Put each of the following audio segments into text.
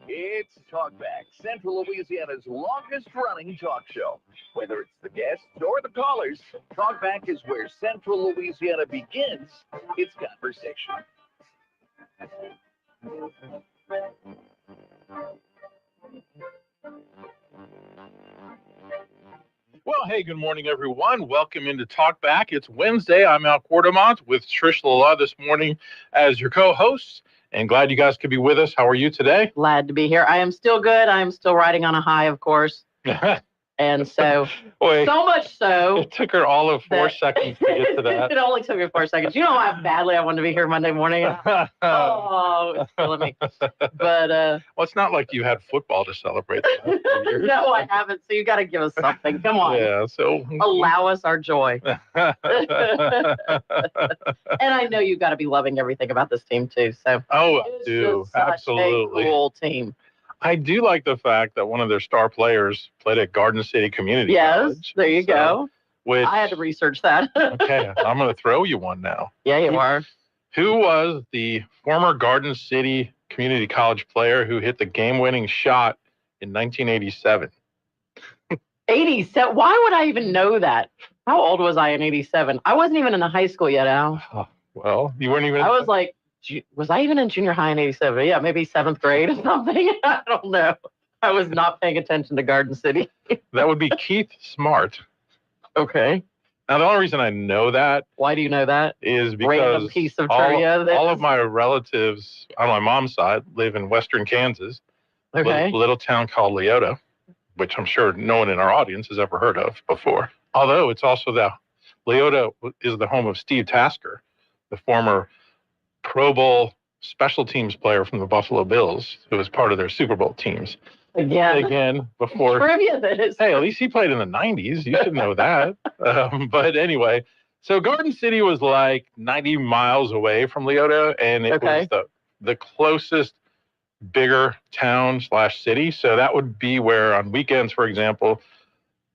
It's Talkback, Central Louisiana's longest-running talk show. Whether it's the guests or the callers, Talkback is where Central Louisiana begins its conversation. Well, hey, good morning, everyone. Welcome into Talkback. It's Wednesday. I'm Al Quartermont with Trish this morning as your co-host, and glad you guys could be with us. How are you today? Glad to be here. I am still good. I am still riding on a high, of course. And so, Wait, so much so. It took her all of 4 seconds to get to that. It only took me 4 seconds. You know how badly I wanted to be here Monday morning? Oh, it's killing me. But, well, it's not like you had football to celebrate. No, I haven't. So you got to give us something. Come on. Yeah, so allow us our joy. And I know you got to be loving everything about this team too. So I do. Absolutely. Such a cool team. I do like the fact that one of their star players played at Garden City Community College. Yes, there you go. Which, I had to research that. Okay, I'm going to throw you one now. Yeah, you are. Who was the former Garden City Community College player who hit the game-winning shot in 1987? 87? Why would I even know that? How old was I in 87? I wasn't even in the high school yet, Al. Oh, well, you weren't even. I was like, was I even in junior high in 87? Yeah, maybe 7th grade or something. I don't know. I was not paying attention to Garden City. That would be Keith Smart. Okay. Now, the only reason I know that. Why do you know that? Is because random piece of trivia all of my relatives on my mom's side live in western Kansas. Okay. Little town called Leota, which I'm sure no one in our audience has ever heard of before. Although it's also Leota is the home of Steve Tasker, the former Pro Bowl special teams player from the Buffalo Bills, who was part of their Super Bowl teams. Again, before trivia that is. Hey, at least he played in the 90s. You should know that. But anyway, so Garden City was like 90 miles away from Leota, and it was the closest bigger town / city. So that would be where on weekends, for example,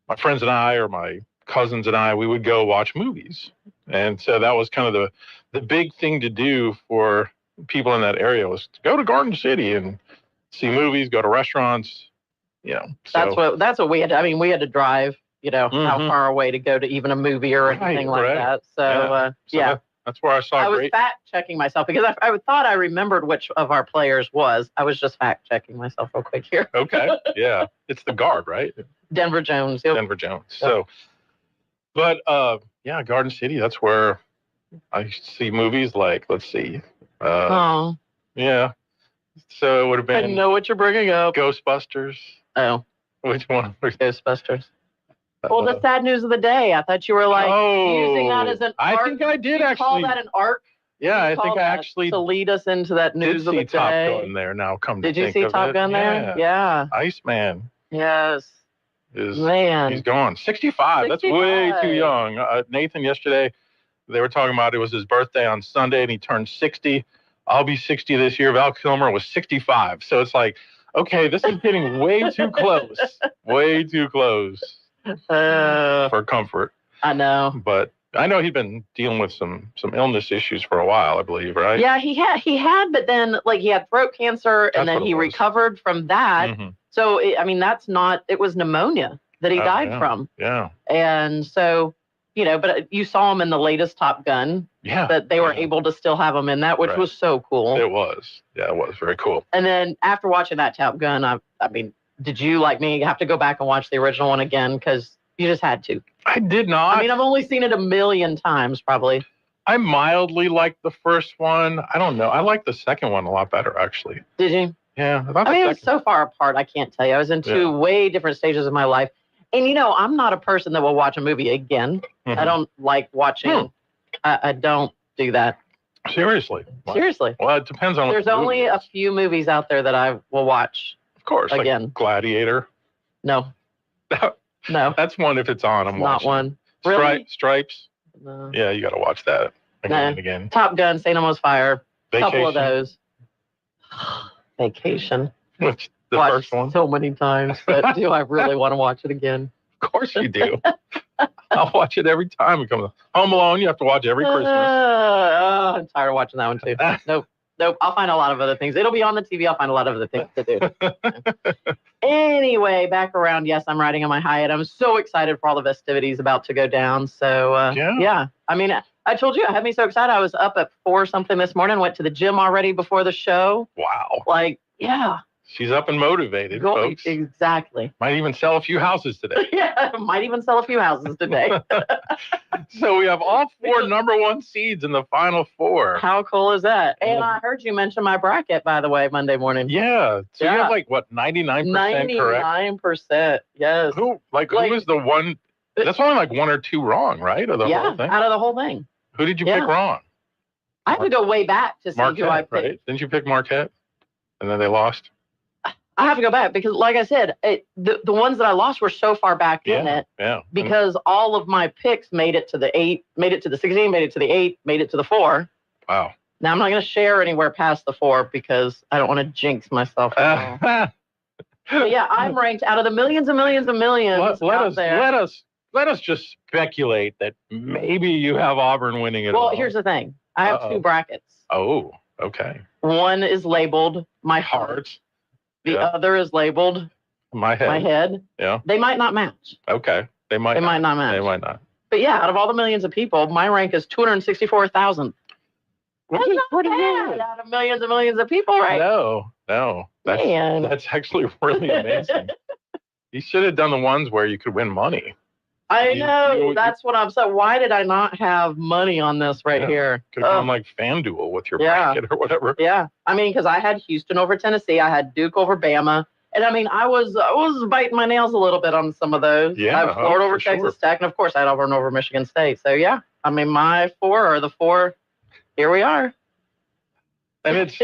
my friends and I, or my cousins and I, we would go watch movies. And so that was kind of the big thing to do for people in that area, was to go to Garden City and see movies, go to restaurants, So. That's what we had. I mean, we had to drive, how far away to go to even a movie or anything like that. So, yeah. That's where I saw. I was fact checking myself because I thought I remembered which of our players was. I was just fact checking myself real quick here. Okay. Yeah. It's the guard, right? Denver Jones. Yep. Denver Jones. So, but Garden City, that's where I see movies like, let's see. Yeah. So it would have been. I know what you're bringing up. Ghostbusters. Oh. Which one? Ghostbusters. Well, the sad news of the day. I thought you were using that as an arc. I think I did actually call that an arc. Yeah, I think I actually to lead us into that news of the day. Did see Top Gun there. Now come to think of it. Did you see Top Gun there? Yeah. Iceman. Yes. He's gone 65. That's way too young. Nathan yesterday, they were talking about it was his birthday on Sunday and he turned 60. I'll be 60 this year. Val Kilmer was 65. So it's like, okay, this is getting way too close. Way too close for comfort. I know. But I know he'd been dealing with some illness issues for a while, I believe, right? Yeah, he had, but then he had throat cancer and then he recovered from that. Mm-hmm. So, it was pneumonia that he died from. Yeah. And so, but you saw him in the latest Top Gun. Yeah. That they were able to still have him in that, which was so cool. It was. Yeah, it was very cool. And then after watching that Top Gun, did you, like me, have to go back and watch the original one again? Because you just had to. I did not. I've only seen it 1,000,000 times, probably. I mildly liked the first one. I don't know. I liked the second one a lot better, actually. Did you? Yeah. It was so far apart, I can't tell you. I was in two way different stages of my life. And, I'm not a person that will watch a movie again. Mm-hmm. I don't like watching. I don't do that. Seriously? Seriously. Well, it depends on There's only a few movies out there that I will watch. Of course. Again. Like Gladiator. No. No. That's one if it's on. I'm watching. Not one. Really? Stripes? No. Yeah, you got to watch that again and again. Top Gun, St. Elmo's Fire. A couple of those. Vacation. Which the first one? So many times, but do I really want to watch it again? Of course you do. I'll watch it every time it comes. Home Alone, you have to watch every Christmas. I'm tired of watching that one too. Nope. I'll find a lot of other things. It'll be on the TV. I'll find a lot of other things to do. Anyway, back around. Yes, I'm riding on my Hyatt. I'm so excited for all the festivities about to go down. So yeah. I mean, I told you, it had me so excited. I was up at 4 something this morning. Went to the gym already before the show. Wow. Like, yeah. She's up and motivated, folks. Exactly. Might even sell a few houses today. Yeah, might even sell a few houses today. So we have all 4 number 1 seeds in the final 4. How cool is that? And I heard you mention my bracket, by the way, Monday morning. Yeah. So you have 99% correct? 99%, yes. Who was the one? That's only 1 or 2 wrong, right? Of the whole thing? Out of the whole thing. Who did you pick wrong? I have to go way back to see Marquette, who I picked. Right? Didn't you pick Marquette? And then they lost? I have to go back because, like I said, the ones that I lost were so far back in it. Yeah. Because all of my picks made it to the 8, made it to the 16, made it to the 8, made it to the 4. Wow. Now, I'm not going to share anywhere past the 4 because I don't want to jinx myself. But yeah, I'm ranked out of the millions and millions and millions Let us just speculate that maybe you have Auburn winning it all. Well, here's the thing. I have 2 brackets. Oh, okay. One is labeled my heart. The other is labeled my head. Yeah. They might not match. Okay. They might not match. They might not. But yeah, out of all the millions of people, my rank is 264,000. Which is pretty good. Out of millions and millions of people, right? No. That's actually really amazing. You should have done the ones where you could win money. I know. That's what I'm saying. Why did I not have money on this here? Could have gone FanDuel with your bracket or whatever. Yeah. I mean, because I had Houston over Tennessee. I had Duke over Bama. And I mean, I was biting my nails a little bit on some of those. Yeah. I had Florida over Texas Tech. And of course, I had Auburn over Michigan State. So yeah. I mean, my 4 are the 4. Here we are. And it's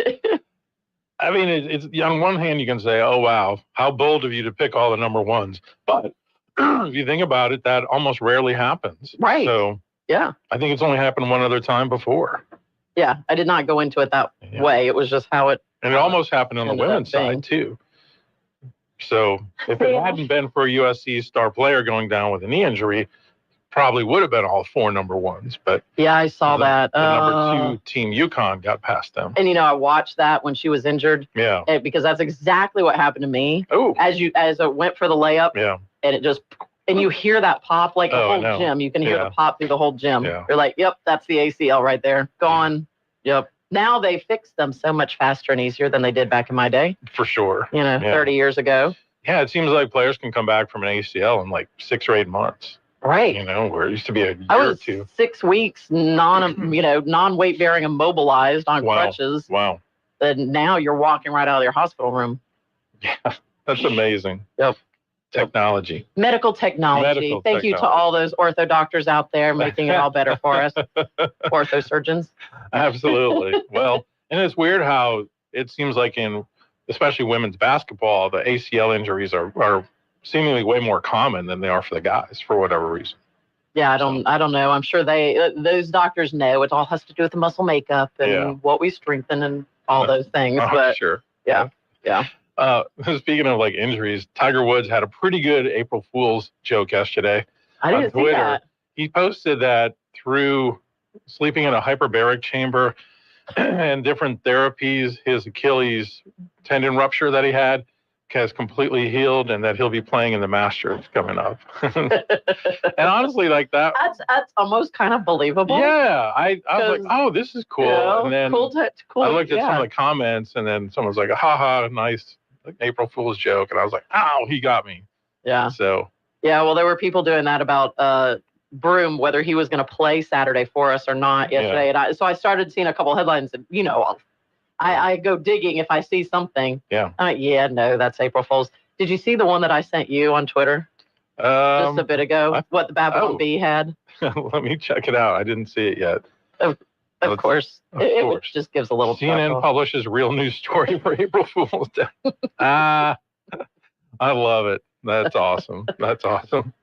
on one hand, you can say, oh, wow, how bold of you to pick all the number 1s. But if you think about it, that almost rarely happens. Right. So, yeah. I think it's only happened one other time before. Yeah. I did not go into it that way. It was just how it. And it almost happened on the women's side, too. So, if it hadn't been for a USC star player going down with a knee injury, probably would have been all 4 number 1s. But yeah, I saw that. The number 2 team, UConn, got past them. And I watched that when she was injured. Yeah. Because that's exactly what happened to me. Oh. As it went for the layup. Yeah. And it just, and you hear that pop like the whole gym. You can hear the pop through the whole gym. Yeah. You're like, yep, that's the ACL right there. Gone. Yep. Now they fix them so much faster and easier than they did back in my day. For sure. 30 years ago. Yeah, it seems like players can come back from an ACL in 6 or 8 months. Right. Where it used to be a year or 2. 6 weeks non-weight bearing immobilized on crutches. Wow. And now you're walking right out of your hospital room. Yeah, that's amazing. Yep. Technology. Medical technology. Thank you to all those ortho doctors out there making it all better for us. Ortho surgeons. Absolutely. Well, and it's weird how it seems like in especially women's basketball, the ACL injuries are seemingly way more common than they are for the guys for whatever reason. Yeah, I don't know. I'm sure those doctors know it all has to do with the muscle makeup and what we strengthen and all those things. But sure. Yeah. Speaking of injuries, Tiger Woods had a pretty good April Fool's joke yesterday. I didn't see that. He posted that through sleeping in a hyperbaric chamber and different therapies, his Achilles tendon rupture that he had has completely healed, and that he'll be playing in the Masters coming up. And honestly, that that's almost kind of believable. Yeah, I was like, oh, this is cool. And then cool. I looked at some of the comments, and then someone's like, haha, nice April Fool's joke, and I was like, ow, he got me. Yeah. So. Yeah, well, there were people doing that about Broom, whether he was going to play Saturday for us or not yesterday, and so I started seeing a couple of headlines, and I go digging if I see something. Yeah. No, that's April Fool's. Did you see the one that I sent you on Twitter just a bit ago? What the Babylon Bee had? Let me check it out. I didn't see it yet. Of course. It just gives a little. CNN publishes real news story for April Fool's Day. I love it. That's awesome. That's awesome.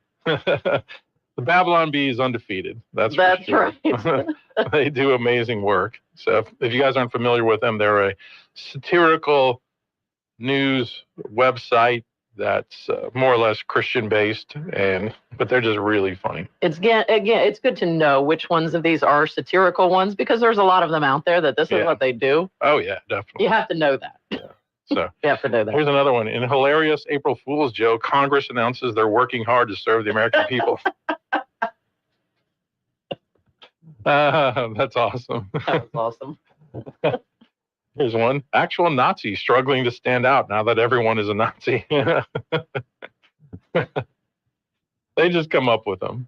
The Babylon Bee is undefeated. That's sure. Right. They do amazing work. So if you guys aren't familiar with them, they're a satirical news website that's more or less Christian based, but they're just really funny. It's it's good to know which ones of these are satirical ones, because there's a lot of them out there that this is what they do. Oh yeah, definitely. You have to know that. Yeah. So you have to know that. Here's another one. In hilarious April Fool's joke, Congress announces they're working hard to serve the American people. That's awesome. That was awesome. Here's one. Actual Nazi struggling to stand out now that everyone is a Nazi. They just come up with them.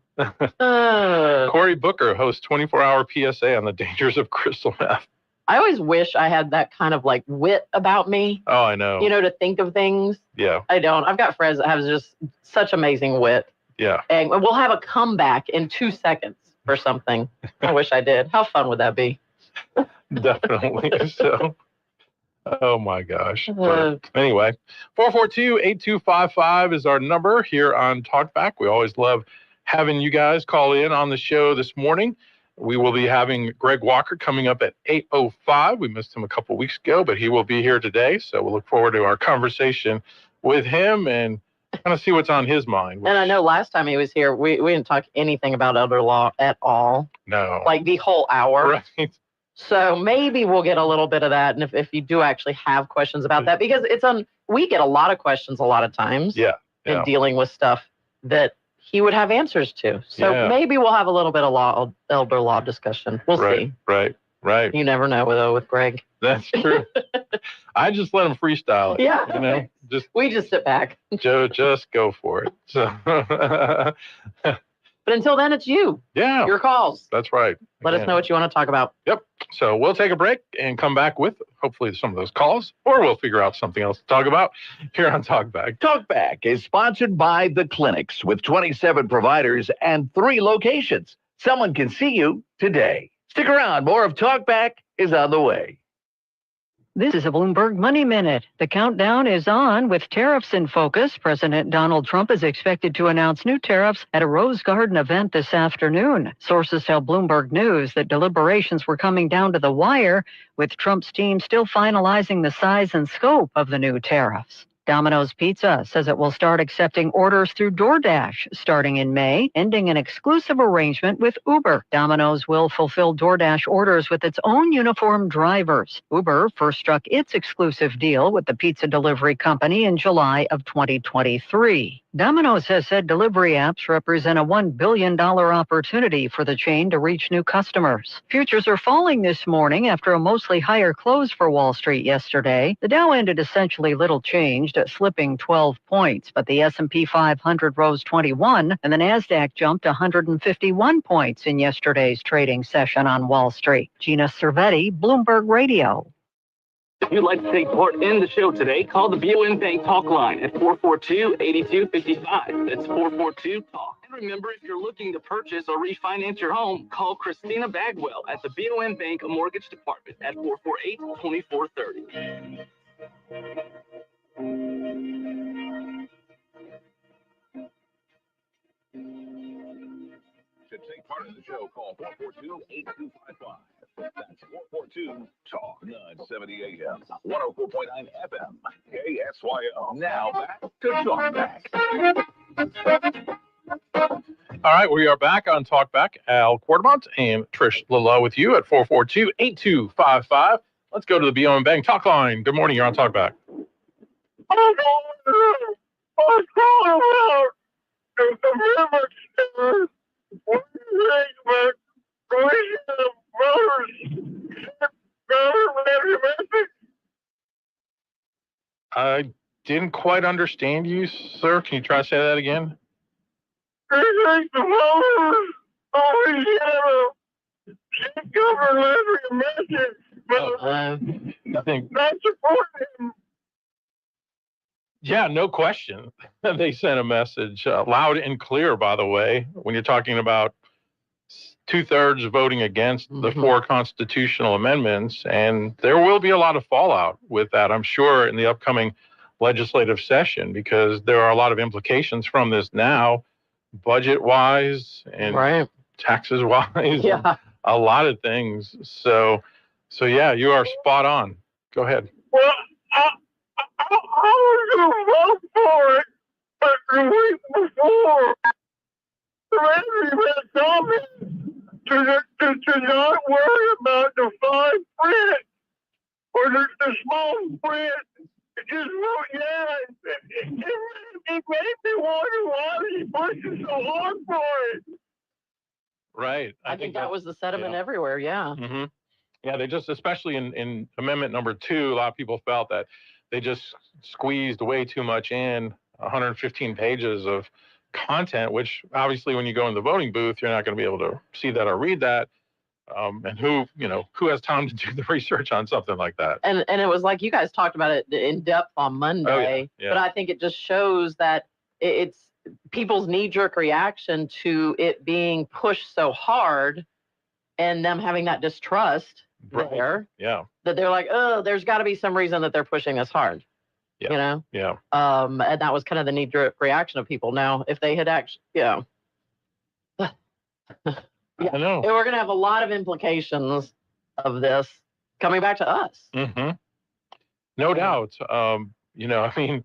Cory Booker hosts 24-hour PSA on the dangers of crystal meth. I always wish I had that kind of like wit about me. Oh, I know. To think of things. Yeah. I don't. I've got friends that have just such amazing wit. Yeah. And we'll have a comeback in 2 seconds for something. I wish I did. How fun would that be? Definitely. So, oh my gosh. Anyway, 442-8255 is our number here on Talkback. We always love having you guys call in on the show this morning. We will be having Greg Walker coming up at 8:05. We missed him a couple weeks ago, but he will be here today. So we'll look forward to our conversation with him and kind of see what's on his mind. And I know last time he was here, we didn't talk anything about elder law at all. No. Like the whole hour. Right. So maybe we'll get a little bit of that. And if you do actually have questions about that, because we get a lot of questions a lot of times. Yeah. In dealing with stuff that he would have answers to. So maybe we'll have a little bit of elder law discussion. We'll see. Right. You never know though with Greg. That's true. I just let him freestyle it. Yeah. We just sit back. Joe, just go for it. So but until then, it's you. Yeah. Your calls. That's right. Let us know what you want to talk about. Yep. So we'll take a break and come back with hopefully some of those calls, or we'll figure out something else to talk about here on Talkback. Talkback is sponsored by The Clinics with 27 providers and 3 locations. Someone can see you today. Stick around. More of Talkback is on the way. This is a Bloomberg Money Minute. The countdown is on with tariffs in focus. President Donald Trump is expected to announce new tariffs at a Rose Garden event this afternoon. Sources tell Bloomberg News that deliberations were coming down to the wire, with Trump's team still finalizing the size and scope of the new tariffs. Domino's Pizza says it will start accepting orders through DoorDash starting in May, ending an exclusive arrangement with Uber. Domino's will fulfill DoorDash orders with its own uniformed drivers. Uber first struck its exclusive deal with the pizza delivery company in July of 2023. Domino's has said delivery apps represent a $1 billion opportunity for the chain to reach new customers. Futures are falling this morning after a mostly higher close for Wall Street yesterday. The Dow ended essentially little changed, slipping 12 points, but the S&P 500 rose 21 and the Nasdaq jumped 151 points in yesterday's trading session on Wall Street. Gina Cervetti, Bloomberg Radio. If you'd like to take part in the show today, call the BON Bank Talk line at 442-8255. That's 442-TALK. And remember, if you're looking to purchase or refinance your home, call Christina Bagwell at the BON Bank Mortgage Department at 448-2430. To take part in the show, call 442-8255. That's 442-TALK. 970 AM, 104.9 FM, KSYO. Now back to Talkback. All right, we are back on Talkback. Al Quartermont and Trish Lala with you at 442-8255. Let's go to the BON Bank Talk line. Good morning, you're on Talkback. I didn't quite understand you, sir. Can you try to say that again? I think. Yeah, no question. They sent a message loud and clear, by the way, when you're talking about 2/3 voting against the 4 constitutional amendments. And there will be a lot of fallout with that, I'm sure, in the upcoming legislative session, because there are a lot of implications from this now, budget-wise and taxes-wise. Yeah. A lot of things. So yeah, you are spot on. Go ahead. Well, was going to vote for it, but the week before, the lady had told me to not worry about the fine print or the small print. Just wrote, yeah, it made me wonder why he's pushing so hard for it. Right. I think that was the sentiment everywhere. Yeah. Mm-hmm. Yeah, they just, especially in Amendment number 2, a lot of people felt that they just squeezed way too much in, 115 pages of content, which obviously when you go in the voting booth, you're not going to be able to see that or read that. And who has time to do the research on something like that? And it was like you guys talked about it in depth on Monday. Oh, yeah. But I think it just shows that it's people's knee-jerk reaction to it being pushed so hard and them having that distrust there. Yeah. That they're like, oh, there's got to be some reason that they're pushing this hard. Yeah. Yeah. And that was kind of the knee-jerk reaction of people. Now, if they had actually, I know. we're going to have a lot of implications of this coming back to us. Mm-hmm. No doubt. I mean,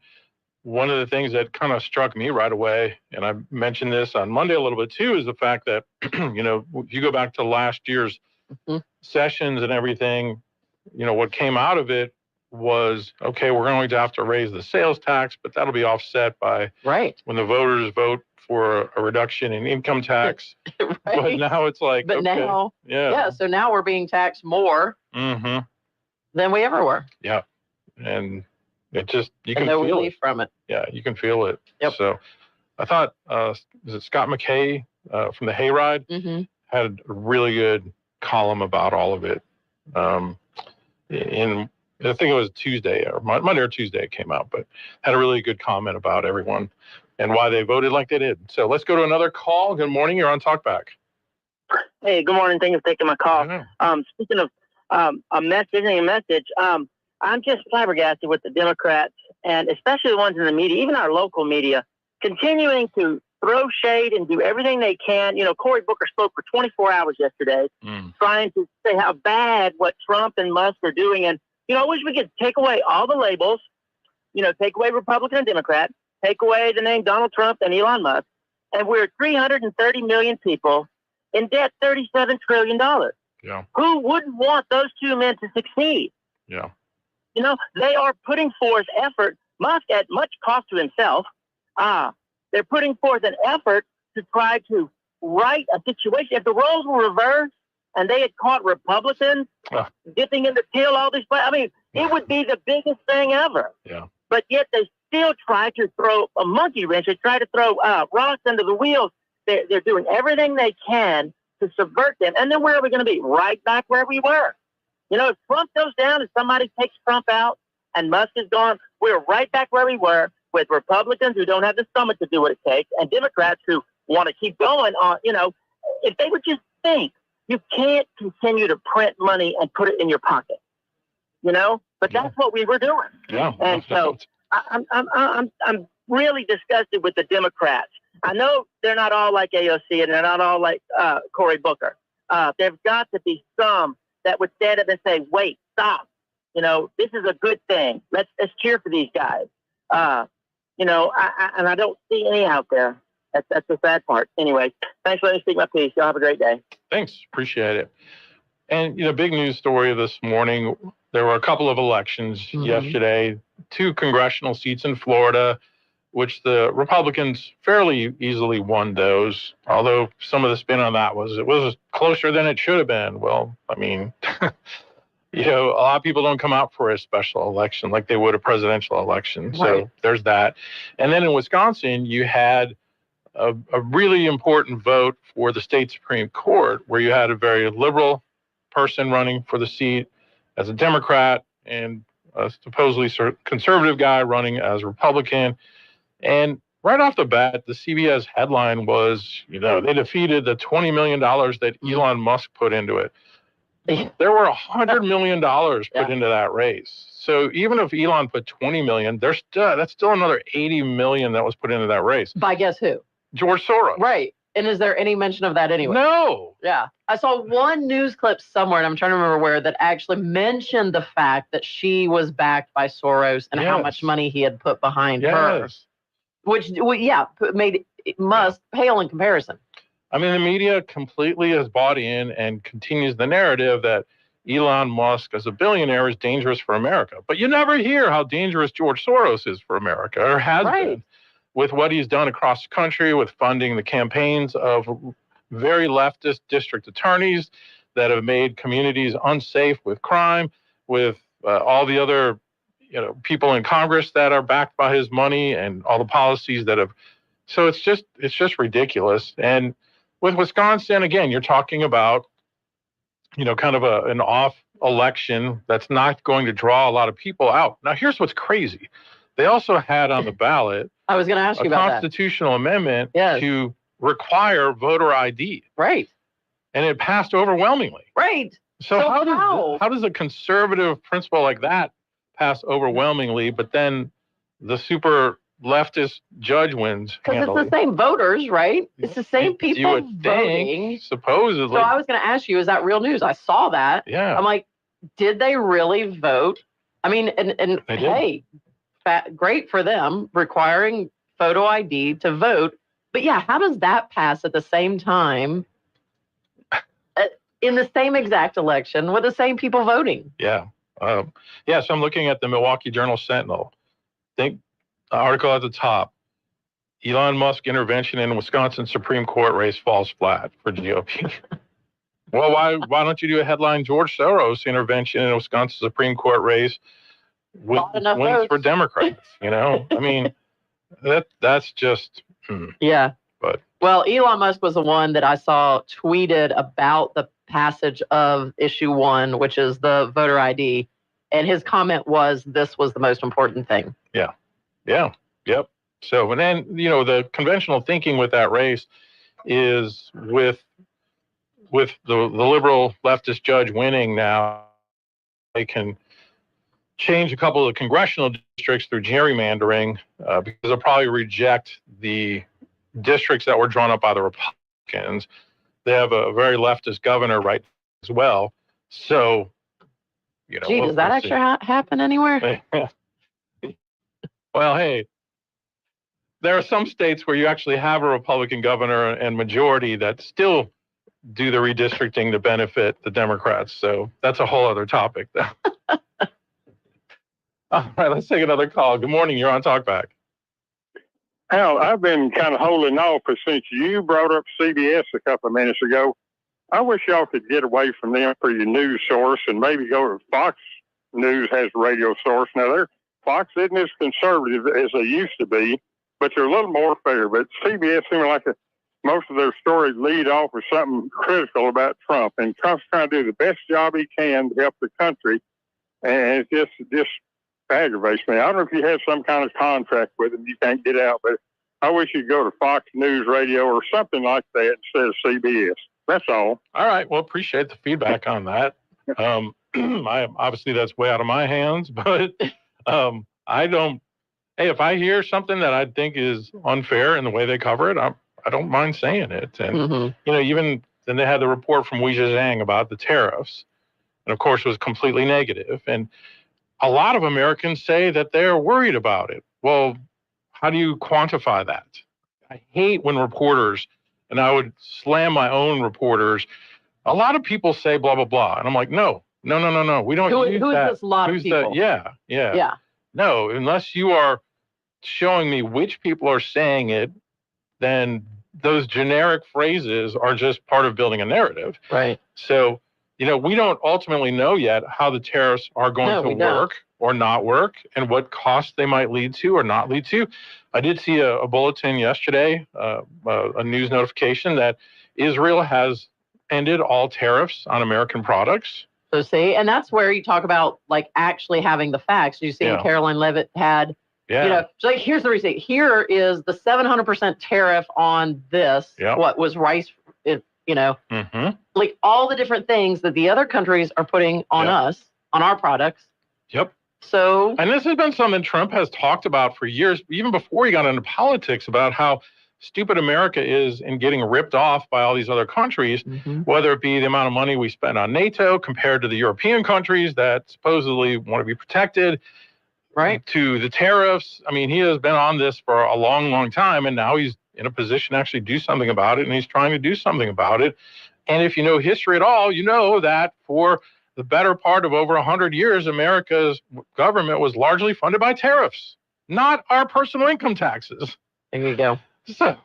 one of the things that kind of struck me right away, and I mentioned this on Monday a little bit too, is the fact that, if you go back to last year's sessions and everything, what came out of it was, okay, we're going to have to raise the sales tax, but that'll be offset by when the voters vote for a reduction in income tax. Right. But now it's like, so now we're being taxed more than we ever were. Yeah. And it just, you can no feel relief it from it. Yeah, you can feel it. Yep. So I thought, is it Scott McKay from the Hayride had a really good column about all of it. I think it was Tuesday or Monday or Tuesday it came out, but had a really good comment about everyone and why they voted like they did. So let's go to another call. Good morning. You're on Talkback. Hey, good morning. Thank you for taking my call. Speaking of a message, I'm just flabbergasted with the Democrats, and especially the ones in the media, even our local media, continuing to throw shade and do everything they can. Cory Booker spoke for 24 hours yesterday, trying to say how bad what Trump and Musk are doing. And, I wish we could take away all the labels, take away Republican and Democrat, take away the name Donald Trump and Elon Musk, and we're 330 million people in debt, $37 trillion. Yeah. Who wouldn't want those two men to succeed? Yeah. They are putting forth effort, Musk at much cost to himself. They're putting forth an effort to try to right a situation. If the roles were reversed and they had caught Republicans dipping in the till all this, it would be the biggest thing ever. Yeah. But yet they still try to throw a monkey wrench. They try to throw rocks under the wheels. They're doing everything they can to subvert them. And then where are we going to be? Right back where we were. If Trump goes down and somebody takes Trump out and Musk is gone, we're right back where we were with Republicans who don't have the stomach to do what it takes and Democrats who want to keep going on. If they would just think, you can't continue to print money and put it in your pocket, but that's what we were doing. Yeah. And so I'm really disgusted with the Democrats. I know they're not all like AOC and they're not all like Cory Booker. There's got to be some that would stand up and say, wait, stop. This is a good thing. Let's cheer for these guys. And I don't see any out there. That's the sad part. Anyway, thanks for letting me speak my piece. Y'all have a great day. Thanks. Appreciate it. And, big news story this morning. There were a couple of elections yesterday, 2 congressional seats in Florida, which the Republicans fairly easily won those. Although some of the spin on that was it was closer than it should have been. Well, I mean, a lot of people don't come out for a special election like they would a presidential election. So there's that. And then in Wisconsin, you had a really important vote for the state Supreme Court, where you had a very liberal person running for the seat as a Democrat and a supposedly conservative guy running as a Republican. And right off the bat, the CBS headline was, they defeated the $20 million that Elon Musk put into it. There were $100 million put into that race. So even if Elon put $20 million, that's still another $80 million that was put into that race. By guess who? George Soros. Right. And is there any mention of that anyway? No. Yeah. I saw one news clip somewhere, and I'm trying to remember where, that actually mentioned the fact that she was backed by Soros and how much money he had put behind her. Which, it must pale in comparison. I mean, the media completely has bought in and continues the narrative that Elon Musk as a billionaire is dangerous for America. But you never hear how dangerous George Soros is for America, or has been, with what he's done across the country with funding the campaigns of very leftist district attorneys that have made communities unsafe with crime, with all the other people in Congress that are backed by his money, and all the policies that have. So it's just ridiculous. And with Wisconsin, again, you're talking about kind of an off election that's not going to draw a lot of people out. Now, here's what's crazy. They also had on the ballot I was going to ask you about a constitutional amendment to require voter ID. Right. And it passed overwhelmingly. Right. So how does a conservative principle like that pass overwhelmingly, but then the super leftist judge wins? Because it's the same voters, right? It's the same people you would voting. Think, supposedly. So I was going to ask you, is that real news? I saw that. Yeah. I'm like, did they really vote? I mean, and hey, great for them, requiring photo ID to vote. But yeah, how does that pass at the same time in the same exact election with the same people voting? Yeah. So I'm looking at the Milwaukee Journal-Sentinel. Think the article at the top. Elon Musk intervention in Wisconsin Supreme Court race falls flat for GOP. Well, why don't you do a headline? George Soros intervention in a Wisconsin Supreme Court race wins for Democrats. I mean, that's just yeah. But Elon Musk was the one that I saw tweeted about the passage of issue 1, which is the voter ID, and his comment was, "This was the most important thing." Yeah. Yep. So, and then the conventional thinking with that race is with the liberal leftist judge winning now, they can change a couple of congressional districts through gerrymandering because they'll probably reject the districts that were drawn up by the Republicans. They have a very leftist governor right as well. So, does that actually happen anywhere? Well, hey, there are some states where you actually have a Republican governor and majority that still do the redistricting to benefit the Democrats. So that's a whole other topic. All right, let's take another call. Good morning. You're on Talkback. Al, I've been kind of holding off, but since you brought up CBS a couple of minutes ago, I wish y'all could get away from them for your news source and maybe go to Fox News has a radio source. Now, Fox isn't as conservative as they used to be, but they're a little more fair. But CBS seems like most of their stories lead off with something critical about Trump, and Trump's trying to do the best job he can to help the country, and it just aggravates me. I don't know if you have some kind of contract with him, you can't get out, but I wish you'd go to Fox News Radio or something like that instead of CBS. That's all. All right. Well, appreciate the feedback on that. Obviously that's way out of my hands, but I don't. Hey, if I hear something that I think is unfair in the way they cover it, I don't mind saying it. And even then, they had the report from Wei Zhang about the tariffs, and of course, it was completely negative. And a lot of Americans say that they're worried about it. Well, how do you quantify that? I hate when reporters, and I would slam my own reporters. A lot of people say blah blah blah, and I'm like, no. We don't use that. Who is this lot of people? Yeah. No, unless you are showing me which people are saying it, then those generic phrases are just part of building a narrative. Right. So, we don't ultimately know yet how the tariffs are going to work or not work, and what costs they might lead to or not lead to. I did see a bulletin yesterday, a news notification that Israel has ended all tariffs on American products. So see, and that's where you talk about like actually having the facts. You see, Caroline Leavitt had, so here's the receipt. Here is the 700% tariff on this. What was rice? Like all the different things that the other countries are putting on us, on our products. Yep. So, and this has been something Trump has talked about for years, even before he got into politics, about how stupid America is in getting ripped off by all these other countries, whether it be the amount of money we spend on NATO compared to the European countries that supposedly want to be protected, right? To the tariffs. I mean, he has been on this for a long, long time, and now he's in a position to actually do something about it, and he's trying to do something about it. And if you know history at all, you know that for the better part of over 100 years, America's government was largely funded by tariffs, not our personal income taxes. There you go. So,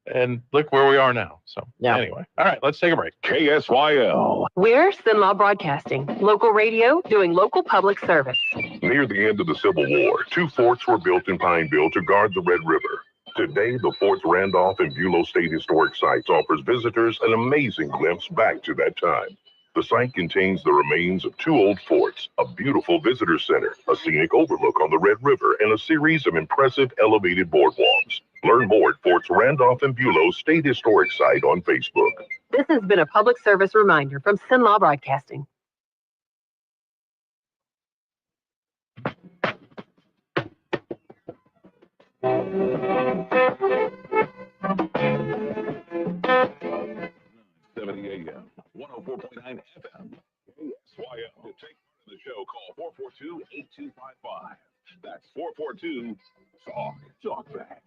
and look where we are now. So, Anyway, all right, let's take a break. KSYL. We're Sinlaw Broadcasting, local radio doing local public service. Near the end of the Civil War, 2 forts were built in Pineville to guard the Red River. Today, the Forts Randolph and Bulow State Historic Sites offers visitors an amazing glimpse back to that time. The site contains the remains of 2 old forts, a beautiful visitor center, a scenic overlook on the Red River, and a series of impressive elevated boardwalks. Learn more at Forts Randolph and Bulow State Historic Site on Facebook. This has been a public service reminder from Sinlaw Broadcasting. AM, 104.9 FM. KSYL. To take part in the show, call 442-8255. That's 442 Talk Back.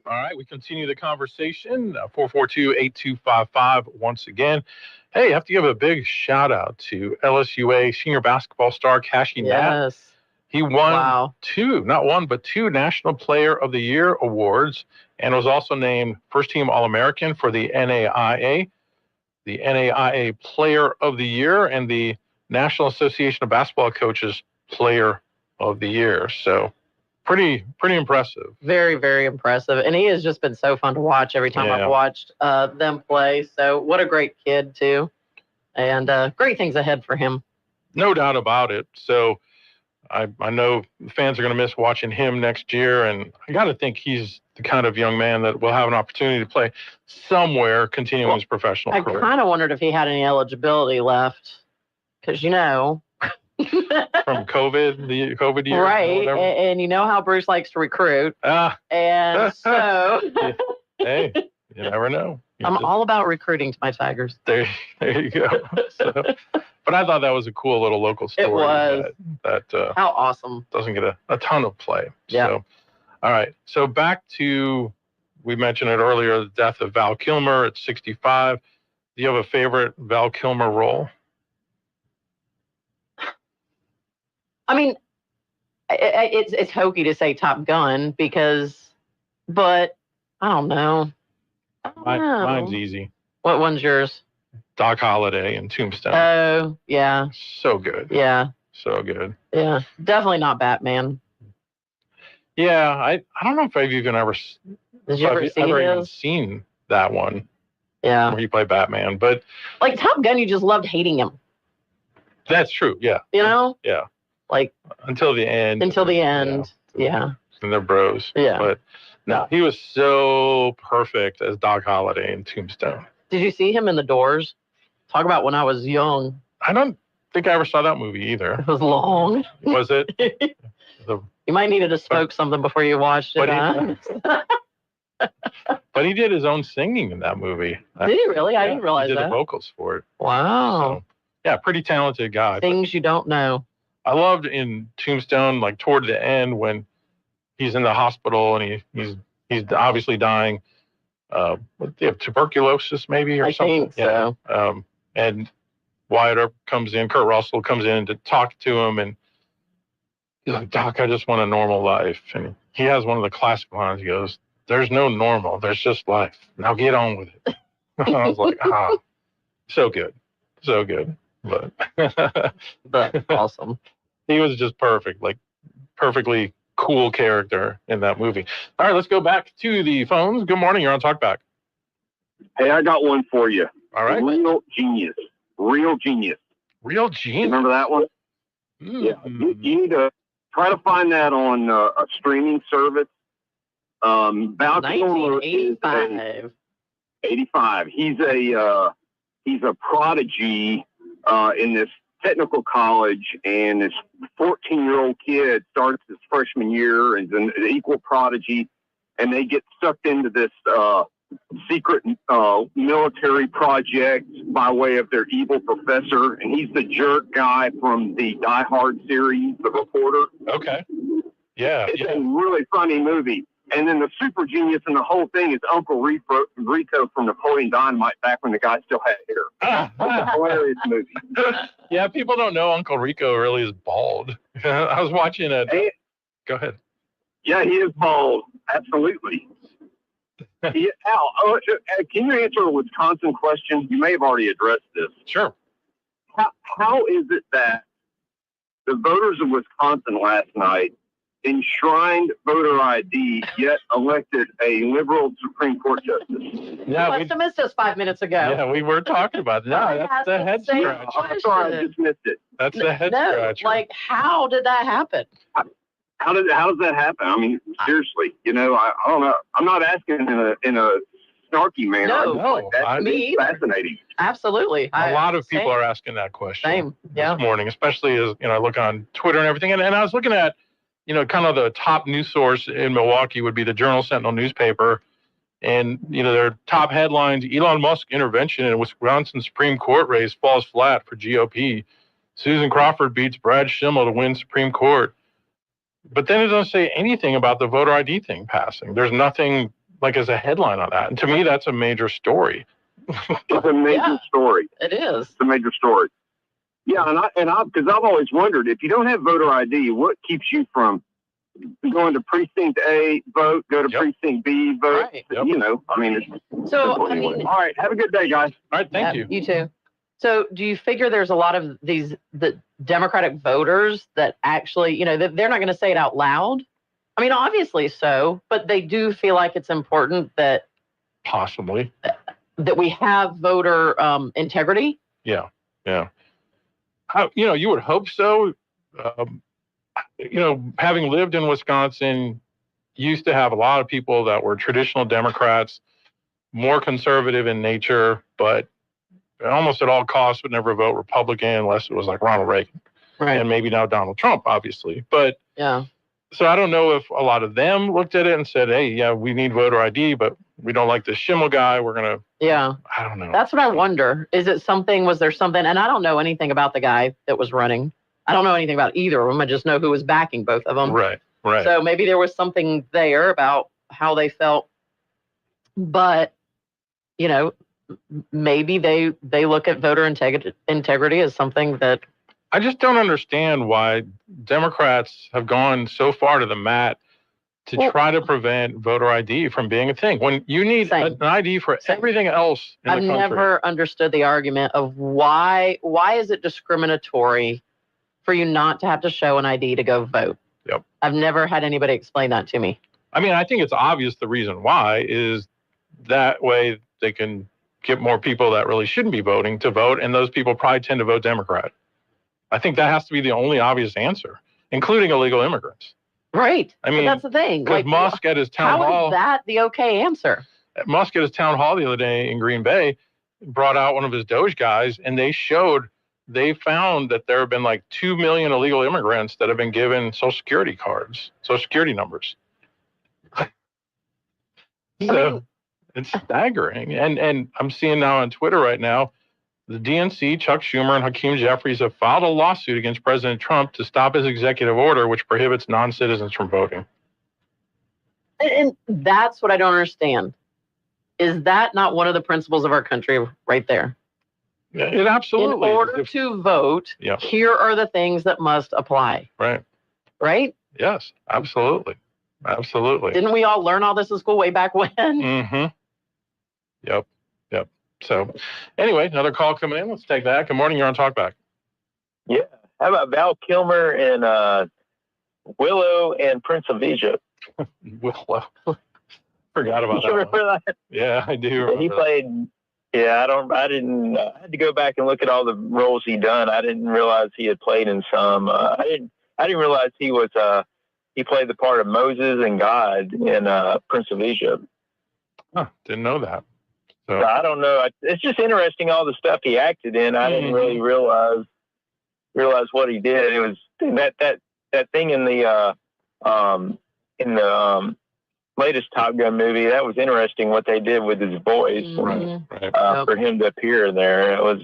All right, we continue the conversation. 442-8255 once again. Hey, I have to give a big shout out to LSUA senior basketball star Cashy Knapp. He won 2 National Player of the Year awards, and was also named first team All-American for the NAIA Player of the Year, and the National Association of Basketball Coaches Player of the Year. So pretty impressive. Very, very impressive. And he has just been so fun to watch every time I've watched them play. So what a great kid, too. And great things ahead for him. No doubt about it. So I know fans are going to miss watching him next year, and I got to think he's the kind of young man that will have an opportunity to play somewhere, continuing his professional career. I kind of wondered if he had any eligibility left, because, from COVID, the COVID year. Right, and you know how Bruce likes to recruit. And so... Hey, you never know. I'm all about recruiting to my Tigers. There you go. But I thought that was a cool little local story. It was. That how awesome. Doesn't get a ton of play. Yeah. So, all right. So back to, we mentioned it earlier, the death of Val Kilmer at 65. Do you have a favorite Val Kilmer role? I mean, it's hokey to say Top Gun but I don't know. Mine's easy. What one's yours? Doc Holliday in Tombstone. Oh, yeah. So good. Yeah. So good. Yeah. Definitely not Batman. Yeah, I don't know if I've even ever seen that one. Yeah. Where he played Batman, but like Top Gun, you just loved hating him. That's true. Yeah. You know? Yeah. Like until the end. Yeah. And they're bros. Yeah. But no, he was so perfect as Doc Holliday in Tombstone. Did you see him in The Doors? Talk about when I was young. I don't think I ever saw that movie either. It was long. Was it? You might need to smoke something before you watched it. But he did his own singing in that movie. Did he really? I didn't realize that. He did the vocals for it. Wow. So, yeah, pretty talented guy. Things you don't know. I loved in Tombstone, like toward the end when he's in the hospital and he's obviously dying. They have tuberculosis maybe or something. I think so. And Wyatt Earp comes in, Kurt Russell comes in to talk to him, and he's like, "Doc, I just want a normal life." And he has one of the classic lines. He goes, "There's no normal. There's just life. Now get on with it." I was like, so good. So good. But that's awesome. He was just perfect, like perfectly cool character in that movie. All right, let's go back to the phones. Good morning. You're on Talkback. Hey, I got one for you. All right. Real genius. Real genius. Remember that one? Yeah. You need to try to find that on a streaming service. Val Kilmer is 85. He's a prodigy in this technical college, and this 14-year-old kid starts his freshman year and is an equal prodigy, and they get sucked into this secret military project by way of their evil professor, and he's the jerk guy from the Die Hard series, The Reporter. Okay. Yeah. It's a really funny movie. And then the super genius in the whole thing is Uncle Rico from Napoleon Dynamite back when the guy still had hair. It's a hilarious movie. Yeah, people don't know Uncle Rico really is bald. I was watching it. Go ahead. Yeah, he is bald. Absolutely. Al, can you answer a Wisconsin question? You may have already addressed this. Sure. How is it that the voters of Wisconsin last night enshrined voter ID, yet elected a liberal Supreme Court justice? Yeah, you must have missed us 5 minutes ago. Yeah, we were talking about that. No, that's the head scratch. I'm sorry, I just missed it. That's the head scratch. Like, how did that happen? How does that happen? I mean, seriously, I don't know. I'm not asking in a snarky manner. No, that's fascinating. Absolutely. A lot of people are asking that question this morning, especially as I look on Twitter and everything. And I was looking at, kind of the top news source in Milwaukee would be the Journal-Sentinel newspaper. And, their top headlines: Elon Musk intervention in Wisconsin Supreme Court race falls flat for GOP. Susan Crawford beats Brad Schimmel to win Supreme Court. But then it doesn't say anything about the voter ID thing passing. There's nothing as a headline on that. And to me, that's a major story. It's a major story. It is. It's a major story. Yeah, because I've always wondered, if you don't have voter ID, what keeps you from going to precinct A, vote, go to precinct B, vote? Right. All right, have a good day, guys. All right, thank you. You too. So do you figure there's a lot of the Democratic voters that actually, that they're not going to say it out loud? I mean, obviously so, but they do feel like it's important that possibly that we have voter integrity. Yeah. You would hope so. Having lived in Wisconsin, used to have a lot of people that were traditional Democrats, more conservative in nature, but almost at all costs would never vote Republican unless it was like Ronald Reagan. Right. And maybe now Donald Trump, obviously. But yeah. So I don't know if a lot of them looked at it and said, hey, yeah, we need voter ID, but we don't like this Schimmel guy. We're going to. Yeah. I don't know. That's what I wonder. Was there something? And I don't know anything about the guy that was running. I don't know anything about either of them. I just know who was backing both of them. Right. So maybe there was something there about how they felt. But, maybe they look at voter integrity as something that. I just don't understand why Democrats have gone so far to the mat to try to prevent voter ID from being a thing when you need an ID for everything else in the country. I've never understood the argument of why is it discriminatory for you not to have to show an ID to go vote? Yep. I've never had anybody explain that to me. I mean, I think it's obvious the reason why is that way they can get more people that really shouldn't be voting to vote, and those people probably tend to vote Democrat. I think that has to be the only obvious answer, including illegal immigrants. Right. I mean, that's the thing. Because Musk at his town hall. How is that the okay answer? Musk at his town hall the other day in Green Bay brought out one of his Doge guys, and they found that there have been like 2 million illegal immigrants that have been given Social Security cards, Social Security numbers. So it's staggering. And I'm seeing now on Twitter right now, the DNC, Chuck Schumer, and Hakeem Jeffries have filed a lawsuit against President Trump to stop his executive order, which prohibits non-citizens from voting. And that's what I don't understand. Is that not one of the principles of our country right there? It absolutely. In order to vote, here are the things that must apply. Right. Right? Yes, absolutely. Absolutely. Didn't we all learn all this in school way back when? Mm-hmm. Yep. So anyway, another call coming in. Let's take that. Good morning. You're on Talkback. Yeah. How about Val Kilmer and Willow and Prince of Egypt? Willow. Forgot about you that. Remember that? Yeah, I do. Remember he played. Yeah, I didn't. I had to go back and look at all the roles he'd done. I didn't realize he had played in some. I didn't realize he was. He played the part of Moses and God in Prince of Egypt. Huh, didn't know that. So I don't know. It's just interesting all the stuff he acted in. I didn't really realize realize what he did. It was that thing in the latest Top Gun movie. That was interesting what they did with his voice, right. For him to appear there. It was,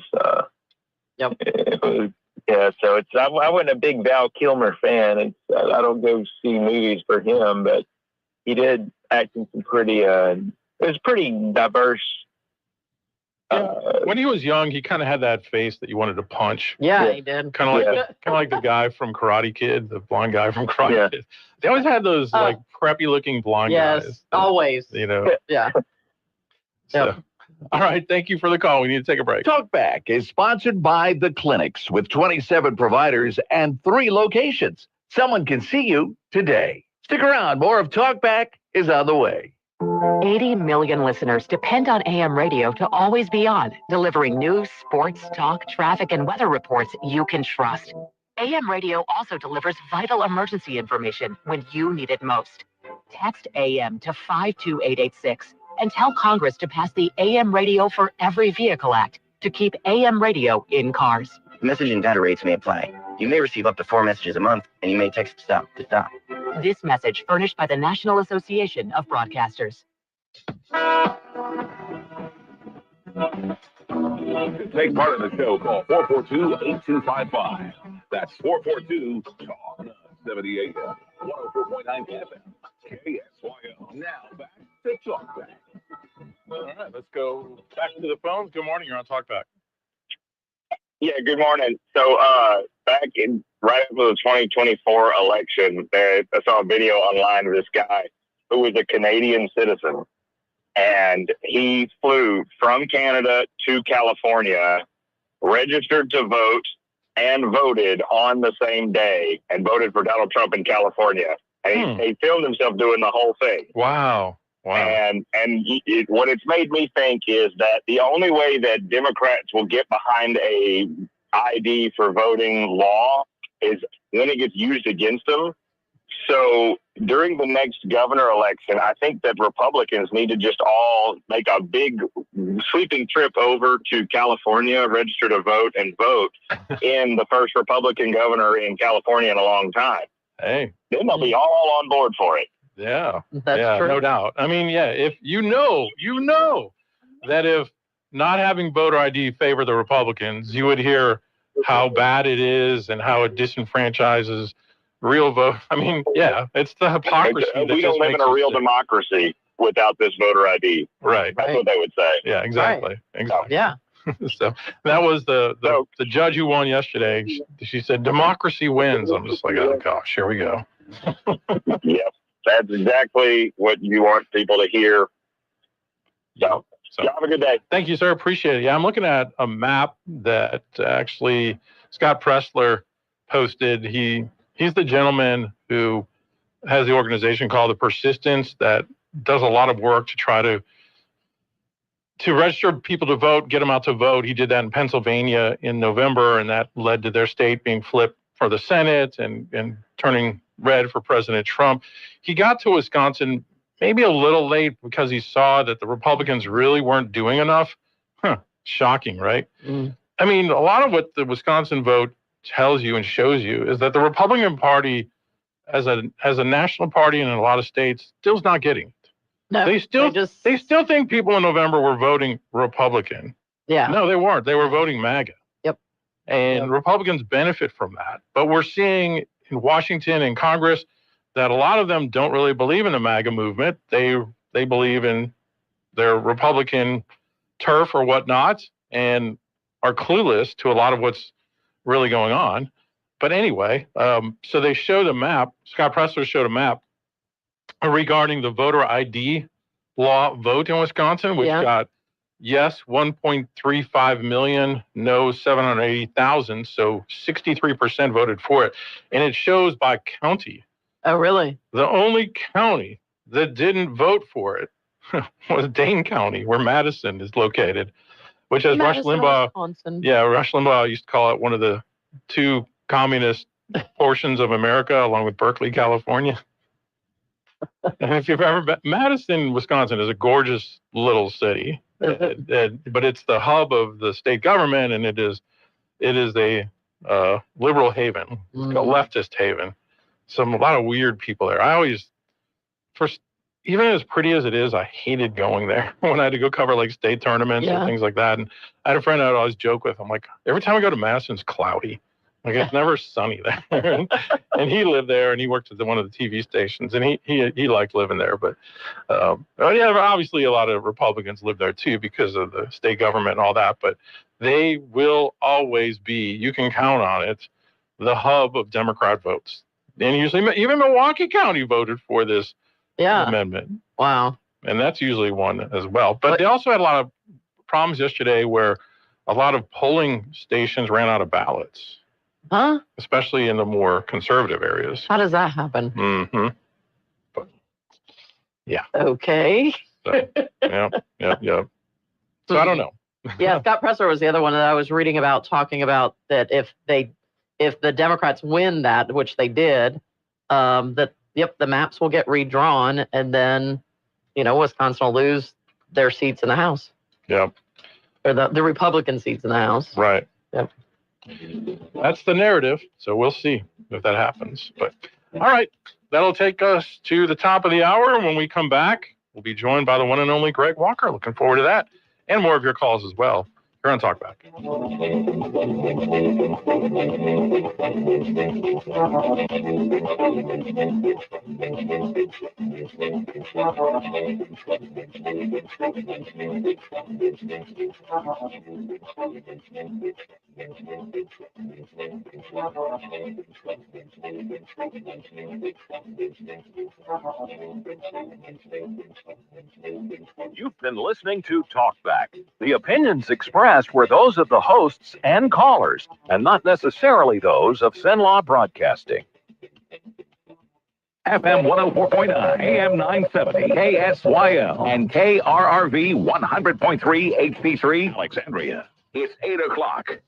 it was, yeah. So I wasn't a big Val Kilmer fan. I don't go see movies for him, but he did act in some pretty. It was pretty diverse. When he was young, he kind of had that face that you wanted to punch. Yeah, he did. Kind of like the guy from Karate Kid, the blonde guy from Karate Kid. They always had those like preppy looking blonde guys. Yes, always. You know. Yeah. So, all right. Thank you for the call. We need to take a break. Talkback is sponsored by The Clinics with 27 providers and 3 locations. Someone can see you today. Stick around. More of Talkback is on the way. 80 million listeners depend on AM radio to always be on, delivering news, sports, talk, traffic, and weather reports you can trust. AM radio also delivers vital emergency information when you need it most. Text AM to 52886 and tell Congress to pass the AM Radio for Every Vehicle Act to keep AM radio in cars. Message and data rates may apply. You may receive up to 4 messages a month, and you may text stop to stop. This message furnished by the National Association of Broadcasters. To take part in the show, call 442-8255. That's 442-TALK 70 AM, 104.9 FM, KSYO. Now back to Talkback. All right, let's go back to the phones. Good morning. You're on Talkback. Yeah, good morning. So back in right after the 2024 election, I saw a video online of this guy who was a Canadian citizen, and he flew from Canada to California, registered to vote, and voted on the same day, and voted for Donald Trump in California. And he filmed himself doing the whole thing. Wow. And what it's made me think is that the only way that Democrats will get behind a ID for voting law is when it gets used against them. So during the next governor election, I think that Republicans need to just all make a big sweeping trip over to California, register to vote, and vote in the first Republican governor in California in a long time. Hey. Then they'll be all on board for it. Yeah. That's true. No doubt. I mean, if you know that if not having voter ID favored the Republicans, you would hear how bad it is and how it disenfranchises real vote. I mean, it's the hypocrisy. We don't live in a real democracy without this voter ID. Right. That's what they would say. Yeah, exactly. Right. Exactly. Yeah. So that was the judge who won yesterday. She said, democracy wins. I'm just like, oh gosh, here we go. Yep. That's exactly what you want people to hear. So have a good day. Thank you, sir. Appreciate it. Yeah, I'm looking at a map that actually Scott Pressler posted. He's the gentleman who has the organization called The Persistence that does a lot of work to try to register people to vote, get them out to vote. He did that in Pennsylvania in November, and that led to their state being flipped for the Senate and turning red for President Trump. He got to Wisconsin maybe a little late because he saw that the Republicans really weren't doing enough. Shocking, right? I mean, a lot of what the Wisconsin vote tells you and shows you is that the Republican Party, as a national party in a lot of states, still's not getting it. No, they still think people in November were voting Republican. Yeah. No, they weren't. They were voting MAGA. Yep. And Republicans benefit from that. But we're seeing in Washington and Congress that a lot of them don't really believe in the MAGA movement. They believe in their Republican turf or whatnot and are clueless to a lot of what's really going on. But anyway, so they showed a map. Scott Pressler showed a map regarding the voter ID law vote in Wisconsin, which got yes 1.35 million, no 780,000. So 63% voted for it. And it shows by county. Oh, really? The only county that didn't vote for it was Dane County, where Madison is located, which as Rush Limbaugh, Rush Limbaugh used to call it one of the 2 communist portions of America, along with Berkeley, California. And if you've ever been, Madison, Wisconsin is a gorgeous little city, but it's the hub of the state government, and it is a liberal haven, a leftist haven. A lot of weird people there. I always, even as pretty as it is, I hated going there when I had to go cover like state tournaments or things like that. And I had a friend I'd always joke with. I'm like, every time I go to Madison, it's cloudy. Like it's never sunny there. And he lived there, and he worked at one of the TV stations, and he liked living there. But obviously a lot of Republicans live there too because of the state government and all that. But they will always be, you can count on it, the hub of Democrat votes. And usually even Milwaukee County voted for this amendment. Wow. And that's usually one as well. But they also had a lot of problems yesterday where a lot of polling stations ran out of ballots. Huh? Especially in the more conservative areas. How does that happen? Mm-hmm. But, yeah. Okay. So, yeah. So I don't know. Yeah, Scott Presser was the other one that I was reading about, talking about that if the Democrats win that, which they did, the maps will get redrawn, and then, Wisconsin will lose their seats in the House. Yep. Or the Republican seats in the House. Right. Yep. That's the narrative, so we'll see if that happens. But all right, that'll take us to the top of the hour. When we come back, we'll be joined by the one and only Greg Walker. Looking forward to that, and more of your calls as well. You're on Talkback. You've been listening to Talkback. The opinions expressed were those of the hosts and callers, and not necessarily those of Cenlaw Broadcasting. FM 104.9, AM 970, KSYL, and KRRV 100.3 HD3, Alexandria. It's 8 o'clock.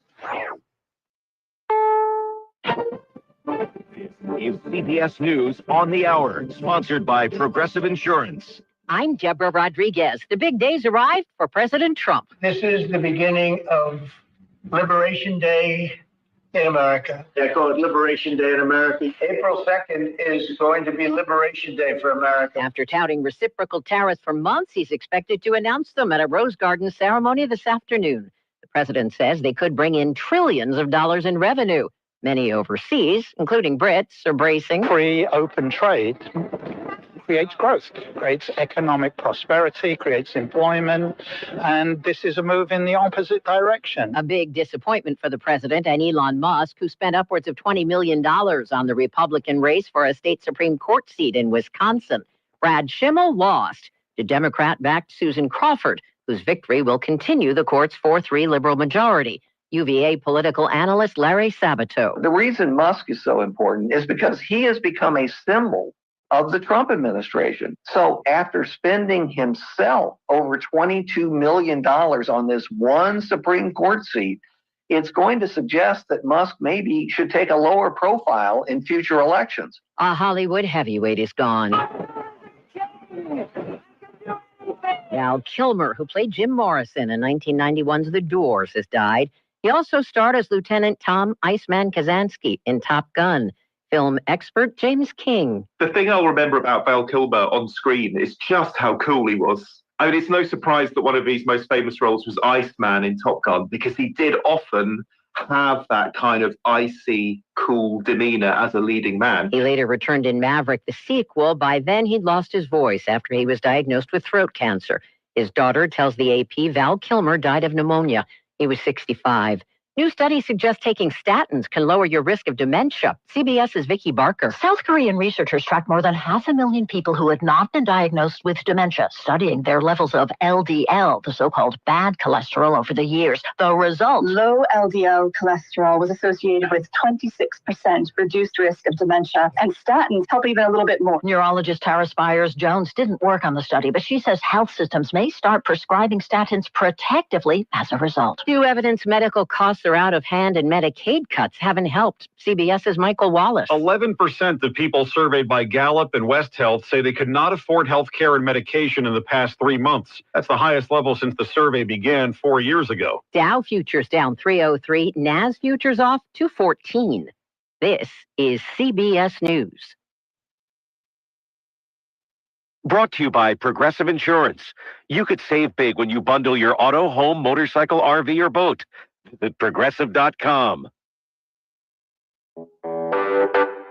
This is CBS News on the Hour, sponsored by Progressive Insurance. I'm Deborah Rodriguez. The big days arrived for President Trump. This is the beginning of Liberation Day in America. They call it Liberation Day in America. April 2nd is going to be Liberation Day for America. After touting reciprocal tariffs for months, he's expected to announce them at a Rose Garden ceremony this afternoon. The president says they could bring in trillions of dollars in revenue. Many overseas, including Brits, are bracing. Free open trade creates growth, creates economic prosperity, creates employment, and this is a move in the opposite direction. A big disappointment for the president and Elon Musk, who spent upwards of $20 million on the Republican race for a state Supreme Court seat in Wisconsin. Brad Schimmel lost to Democrat-backed Susan Crawford, whose victory will continue the court's 4-3 liberal majority. UVA political analyst Larry Sabato. The reason Musk is so important is because he has become a symbol of the Trump administration. So after spending himself over $22 million on this one Supreme Court seat, it's going to suggest that Musk maybe should take a lower profile in future elections. A Hollywood heavyweight is gone. Val Kilmer, who played Jim Morrison in 1991's The Doors, has died. He also starred as Lieutenant Tom Iceman Kazansky in Top Gun. Film expert James King. The thing I'll remember about Val Kilmer on screen is just how cool he was. I mean, it's no surprise that one of his most famous roles was Iceman in Top Gun, because he did often have that kind of icy, cool demeanor as a leading man. He later returned in Maverick, the sequel. By then, he'd lost his voice after he was diagnosed with throat cancer. His daughter tells the AP Val Kilmer died of pneumonia. He was 65. New studies suggest taking statins can lower your risk of dementia. CBS's Vicki Barker. South Korean researchers tracked more than 500,000 people who had not been diagnosed with dementia, studying their levels of LDL, the so-called bad cholesterol, over the years. The result? Low LDL cholesterol was associated with 26% reduced risk of dementia, and statins help even a little bit more. Neurologist Tara Spires-Jones didn't work on the study, but she says health systems may start prescribing statins protectively as a result. New evidence medical costs are out of hand and Medicaid cuts haven't helped. CBS's Michael Wallace. 11% of people surveyed by Gallup and West Health say they could not afford health care and medication in the past 3 months. That's the highest level since the survey began 4 years ago. Dow futures down 303, NAS futures off 214. This is CBS News. Brought to you by Progressive Insurance. You could save big when you bundle your auto, home, motorcycle, RV, or boat. Visit Progressive.com.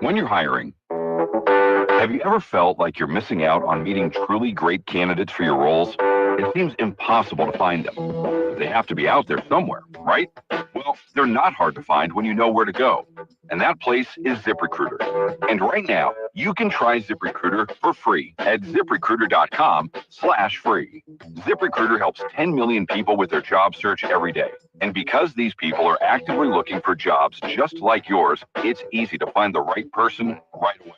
When you're hiring, have you ever felt like you're missing out on meeting truly great candidates for your roles? It seems impossible to find them. They have to be out there somewhere, right? Well, they're not hard to find when you know where to go. And that place is ZipRecruiter. And right now, you can try ZipRecruiter for free at ZipRecruiter.com/free. ZipRecruiter helps 10 million people with their job search every day. And because these people are actively looking for jobs just like yours, it's easy to find the right person right away.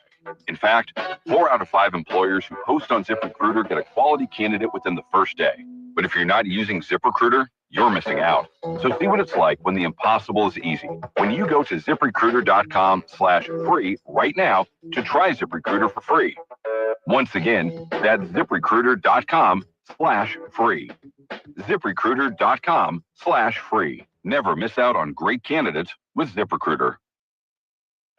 In fact, 4 out of 5 employers who post on ZipRecruiter get a quality candidate within the first day. But if you're not using ZipRecruiter, you're missing out. So see what it's like when the impossible is easy. When you go to ZipRecruiter.com/free right now to try ZipRecruiter for free. Once again, that's ZipRecruiter.com/free. ZipRecruiter.com/free. Never miss out on great candidates with ZipRecruiter.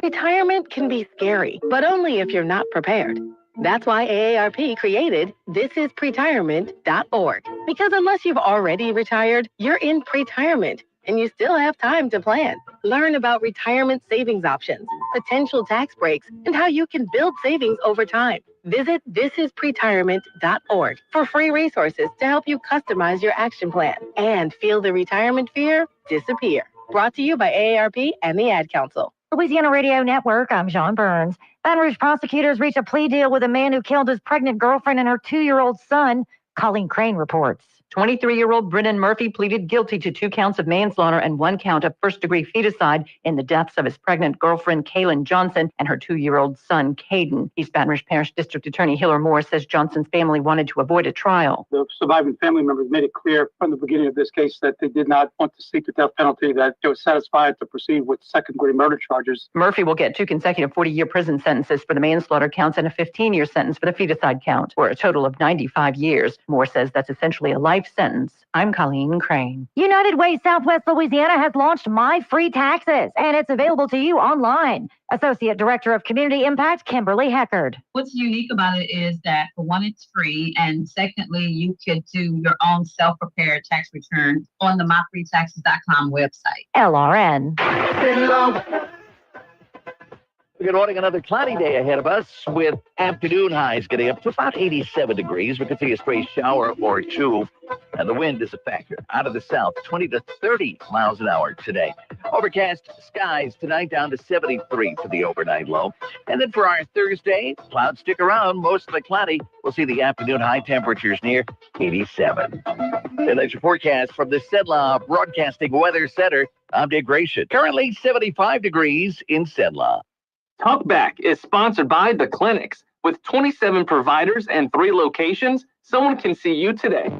Retirement can be scary, but only if you're not prepared. That's why AARP created thisispretirement.org. Because unless you've already retired, you're in pretirement and you still have time to plan. Learn about retirement savings options, potential tax breaks, and how you can build savings over time. Visit thisispretirement.org for free resources to help you customize your action plan and feel the retirement fear disappear. Brought to you by AARP and the Ad Council. Louisiana Radio Network, I'm John Burns. Baton Rouge prosecutors reached a plea deal with a man who killed his pregnant girlfriend and her 2-year-old son. Colleen Crane reports. 23-year-old Brennan Murphy pleaded guilty to 2 counts of manslaughter and 1 count of first-degree feticide in the deaths of his pregnant girlfriend, Kaylin Johnson, and her 2-year-old son, Caden. East Baton Rouge Parish District Attorney Hiller Moore says Johnson's family wanted to avoid a trial. The surviving family members made it clear from the beginning of this case that they did not want to seek the death penalty, that they were satisfied to proceed with second-degree murder charges. Murphy will get 2 consecutive 40-year prison sentences for the manslaughter counts and a 15-year sentence for the feticide count, or a total of 95 years. Moore says that's essentially a life sentence. I'm Colleen Crane. United Way Southwest Louisiana has launched My Free Taxes, and it's available to you online. Associate Director of Community Impact, Kimberly Heckard. What's unique about it is that, for one, it's free, and secondly, you could do your own self-prepared tax return on the myfreetaxes.com website. LRN. Good morning. Another cloudy day ahead of us with afternoon highs getting up to about 87 degrees. We could see a stray shower or 2, and the wind is a factor. Out of the south, 20 to 30 miles an hour today. Overcast skies tonight, down to 73 for the overnight low. And then for our Thursday, clouds stick around, mostly cloudy. We'll see the afternoon high temperatures near 87. And that's your forecast from the Sedlaw Broadcasting Weather Center. I'm Dick Gratian. Currently 75 degrees in Sedlaw. Talkback is sponsored by The Clinics. With 27 providers and 3 locations, someone can see you today.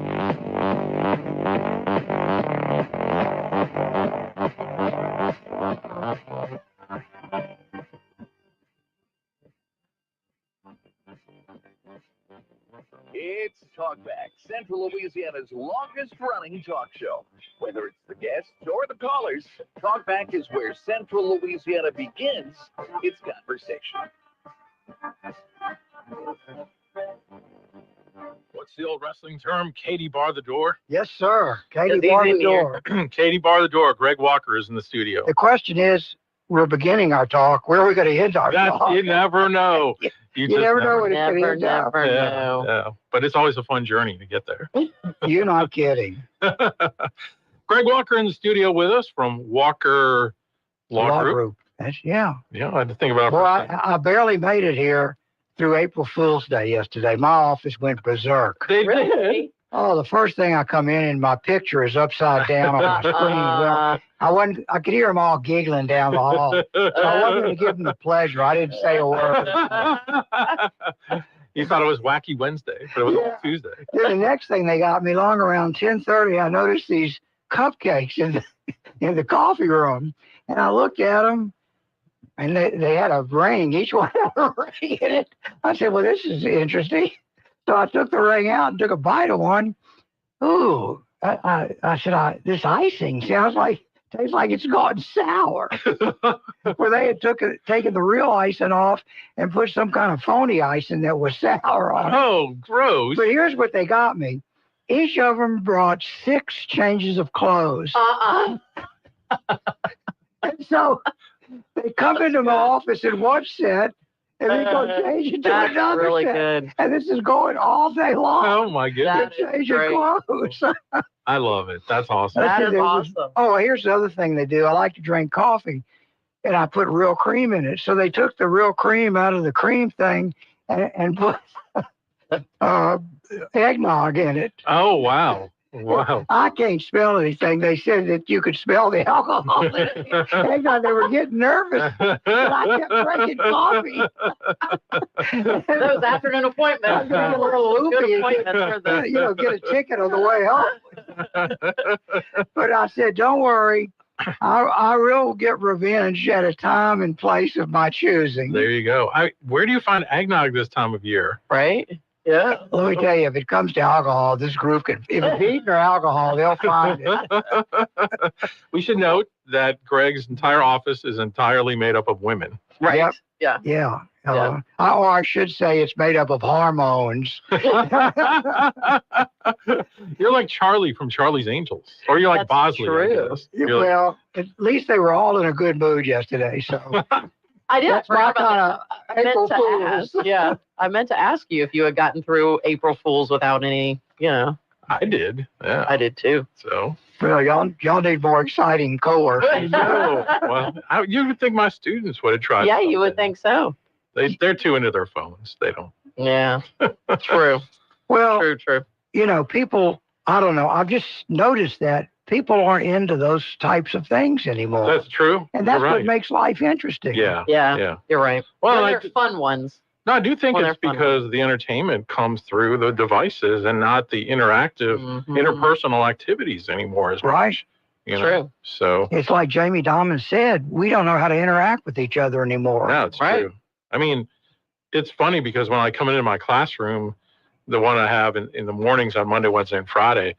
It's Talkback, Central Louisiana's longest-running talk show. Whether it's the guests or the callers, Talkback is where Central Louisiana begins its conversation. What's the old wrestling term? Katie bar the door? Yes, sir. Katie bar the door. Katie bar the door. Greg Walker is in the studio. The question is, we're beginning our talk. Where are we going to end our talk? You never know. You never know when it's going to end up. Yeah, but it's always a fun journey to get there. You're not kidding. Greg Walker in the studio with us from Walker Law Group. Yeah, I had to think about it. Well, I barely made it here through April Fool's Day yesterday. My office went berserk. Really? Oh, the first thing I come in and my picture is upside down on my screen. Well, I could hear them all giggling down the hall. So I wasn't going to give them the pleasure. I didn't say a word. You thought it was Wacky Wednesday, but it was Tuesday. Then the next thing they got me along around 10:30, I noticed these cupcakes in the coffee room. And I looked at them, and they had a ring. Each one had a ring in it. I said, well, this is interesting. So I took the ring out and took a bite of one. Ooh, I said, this icing tastes like it's gone sour. Where they had taken the real icing off and put some kind of phony icing that was sour on it. Oh, gross. But here's what they got me. Each of them brought 6 changes of clothes. And so they come into my office in one set, and they go change it to another really set. Good. And this is going all day long. Oh, my goodness. Change your clothes. I love it. That's awesome. That is awesome. Oh, here's the other thing they do. I like to drink coffee, and I put real cream in it. So they took the real cream out of the cream thing and put eggnog in it. Oh, wow. Wow. I can't smell anything. They said that you could smell the alcohol in it. Eggnog, they were getting nervous. But I kept drinking coffee. Those afternoon appointments. A little loopy. Good appointments for the... Get a ticket on the way home. But I said, don't worry. I will get revenge at a time and place of my choosing. There you go. Where do you find eggnog this time of year? Right? Yeah. Let me tell you, if it comes to alcohol, this group if it's eating or alcohol, they'll find it. We should note that Greg's entire office is entirely made up of women. Right. Yep. Yeah. Yeah. Or I should say it's made up of hormones. You're like Charlie from Charlie's Angels. Or you're like Bosley. True. I guess. You're Well, at least they were all in a good mood yesterday. So I did. That's my kind of April Fools. Yeah. I meant to ask you if you had gotten through April Fools without any, I did. Yeah. I did too. So. Well, y'all need more exciting co-work. No. Well, you would think my students would have tried. Yeah, you would think so. They're too into their phones. They don't. Yeah. True. Well, True. People, I don't know. I've just noticed that people aren't into those types of things anymore. That's true. And that's You're right. what makes life interesting. Yeah. Yeah. You're right. Well, they're fun ones. No, I do think Well, it's they're fun because the entertainment comes through the devices and not the interactive, interpersonal activities anymore. As Right. much, you know? True. So. It's like Jamie Dimon said, we don't know how to interact with each other anymore. Yeah, it's true. I mean, it's funny because when I come into my classroom, the one I have in the mornings on Monday, Wednesday, and Friday,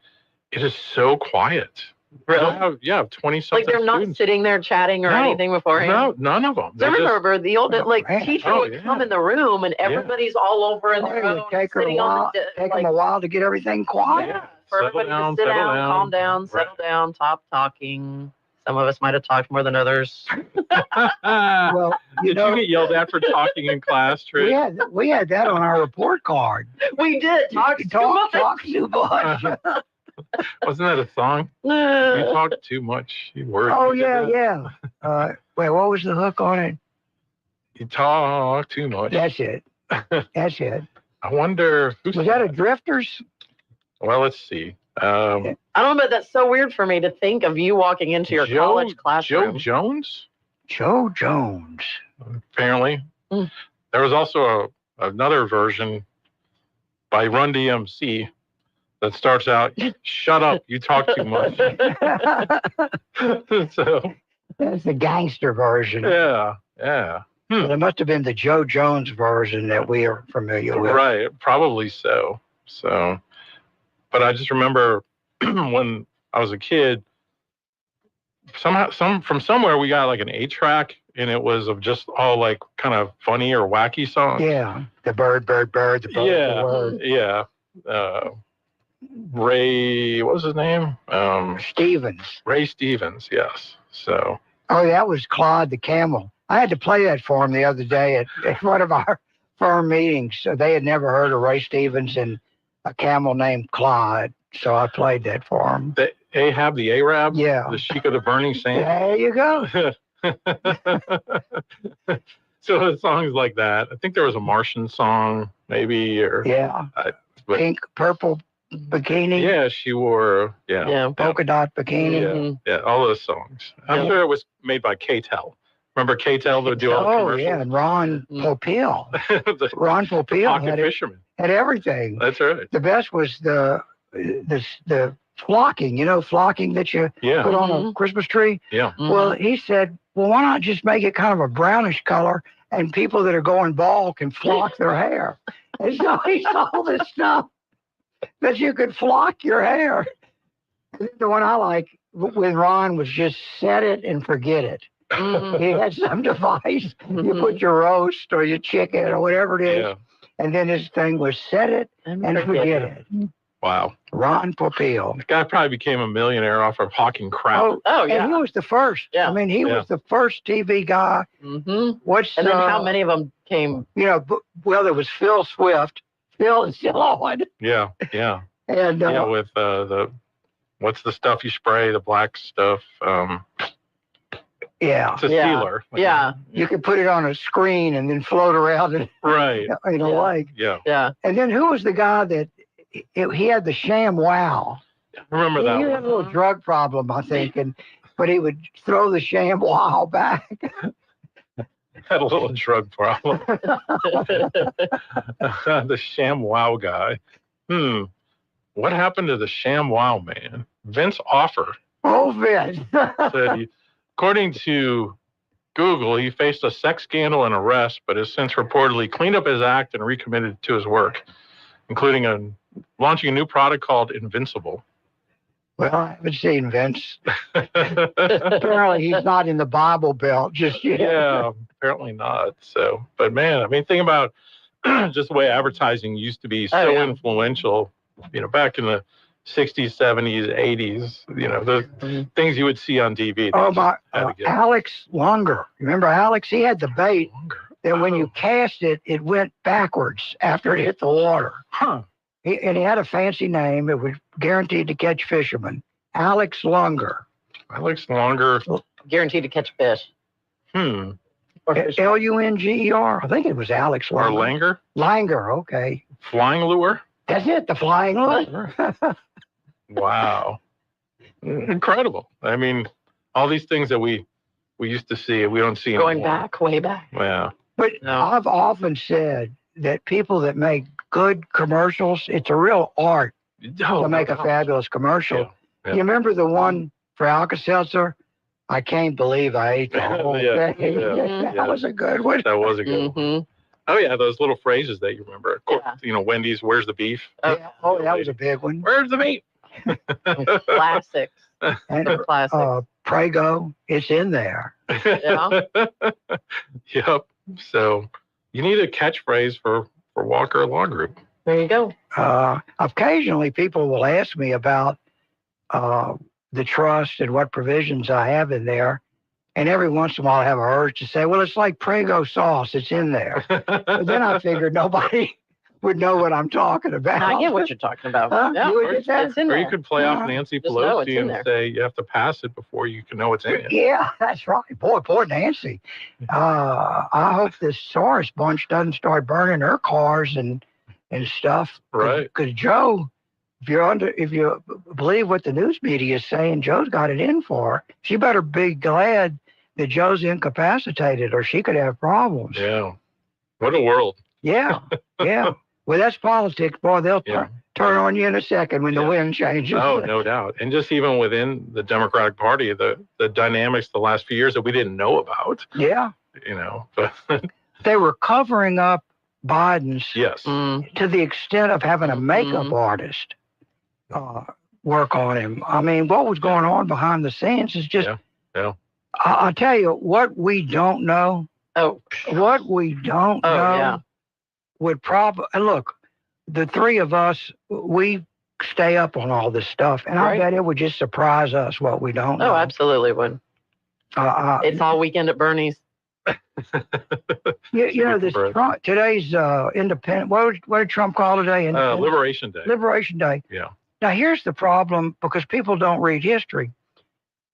it is so quiet. Really? I have 20-something Like they're not students. sitting there chatting or anything beforehand? No, none of them. So I remember the old man. teacher would come in the room and everybody's all over in their It would own, take sitting on the take them a while to get everything quiet. Yeah, for everybody to sit down, calm down, settle down, stop talking. Some of us might have talked more than others. Well, Did you get yelled at for talking in class, Trish? we had that on our report card. We did. Talk too much. Wasn't that a song? You talk too much. You worry. Oh, yeah. Wait, what was the hook on it? You talk too much. That's it. That's it. I wonder. Was that a Drifters? Well, let's see. I don't know, but that's so weird for me to think of you walking into your college classroom. Joe Jones? Joe Jones. Apparently. There was also another version by Run DMC that starts out, shut up, you talk too much. So That's the gangster version. Yeah. Well, it must have been the Joe Jones version that we are familiar with. Right, probably so. But I just remember when I was a kid, from somewhere we got like an 8-track, and it was of just all like kind of funny or wacky songs. Yeah, the bird, the bird, the word. Yeah. Ray, what was his name? Stevens. Ray Stevens, yes. So. Oh, that was Claude the Camel. I had to play that for him the other day at one of our firm meetings. So they had never heard of Ray Stevens and a camel named Claude. So I played that for him. The Ahab, the Arab? Yeah. The Sheik of the Burning Sand? There you go. So the songs like that. I think there was a Martian song, maybe, or Pink, purple bikini. Yeah, she wore polka dot bikini. Yeah, all those songs. I'm sure it was made by K-Tel. Remember K-Tel would do all the commercials? Yeah, and Ron Popeil. Ron Popeil Pocket Fisherman. had everything. That's right. The best was the flocking, flocking that you put on a Christmas tree. Yeah. Well, he said, well, why not just make it kind of a brownish color and people that are going bald can flock their hair? And so he saw this stuff that you could flock your hair. The one I like with Ron was just set it and forget it. He had some device. You put your roast or your chicken or whatever it is. Yeah. And then his thing was set it and forget it. Wow. Ron Popeil. The guy probably became a millionaire off of hawking crap. Oh, yeah. And he was the first. Yeah. I mean, he was the first TV guy. And then how many of them came? Well, there was Phil Swift. Phil is still on. Yeah, yeah. And with the what's the stuff you spray? The black stuff. Yeah. It's a sealer. Yeah. You could put it on a screen and then float around it. Right. In a lake. Yeah. Yeah. And then who was the guy that he had the sham wow? I remember that He one. had a little drug problem, I think, but he would throw the sham wow back. Had a little drug problem. The Sham Wow guy. What happened to the Sham Wow man? Vince Offer. Oh, Vince. Said according to Google, he faced a sex scandal and arrest, but has since reportedly cleaned up his act and recommitted to his work, including launching a new product called Invincible. Well, I haven't seen Vince. Apparently, he's not in the Bible Belt just yet. Yeah, apparently not. So, but man, I mean, think about just the way advertising used to be so influential, back in the 60s, 70s, 80s, the things you would see on TV. Oh, my, Alex Lunger. Remember Alex? He had the bait that when you cast it, it went backwards after it hit the water. Huh. He had a fancy name. It was guaranteed to catch fishermen. Alex Lunger. Alex Lunger. Guaranteed to catch fish. Lunger. I think it was Alex Or Lunger. Langer? Langer, okay. Flying lure? That's it, the flying lure. Wow. Incredible. I mean, all these things that we used to see, we don't see Going anymore. back, way back. Yeah. But I've often said that people that make good commercials, it's a real art to make a fabulous commercial. Yeah. You remember the one for Alka-Seltzer? I can't believe I ate the whole thing. That was a good one. That was a good one. Oh, yeah, those little phrases that you remember. Of course, Wendy's, where's the beef? That was a big one. Where's the meat? Classics. And Classics. Prego, it's in there. Yeah. Yep. So you need a catchphrase for Walker Law Group. There you go. Occasionally, people will ask me about the trust and what provisions I have in there. And every once in a while, I have a urge to say, well, it's like Prego sauce. It's in there. But then I figured nobody would know what I'm talking about. I get what you're talking about. Yeah, You would get that? it's in Or there. you could play off Nancy Just know it's Pelosi in and there. say you have to pass it before you can know what's in it. Yeah, that's right. Boy, poor Nancy. I hope this Soros bunch doesn't start burning her cars and stuff. Right. Because Joe, if you believe what the news media is saying, Joe's got it in for her. She better be glad that Joe's incapacitated, or she could have problems. Yeah. What a world. Yeah, yeah. Well, that's politics, boy. They'll turn on you in a second when the wind changes. Oh, no doubt. And just even within the Democratic Party, the dynamics the last few years that we didn't know about. Yeah. But they were covering up Biden's yes. To the extent of having a makeup artist work on him. I mean, what was going on behind the scenes is just... Yeah. I'll tell you what we don't know. What we don't know would probably look. The three of us, we stay up on all this stuff, and I bet it would just surprise us what we don't know. Oh, absolutely would. It's all weekend at Bernie's. This Trump, today's independent. What did Trump call today? Liberation Day. Liberation Day. Yeah. Now here's the problem, because people don't read history.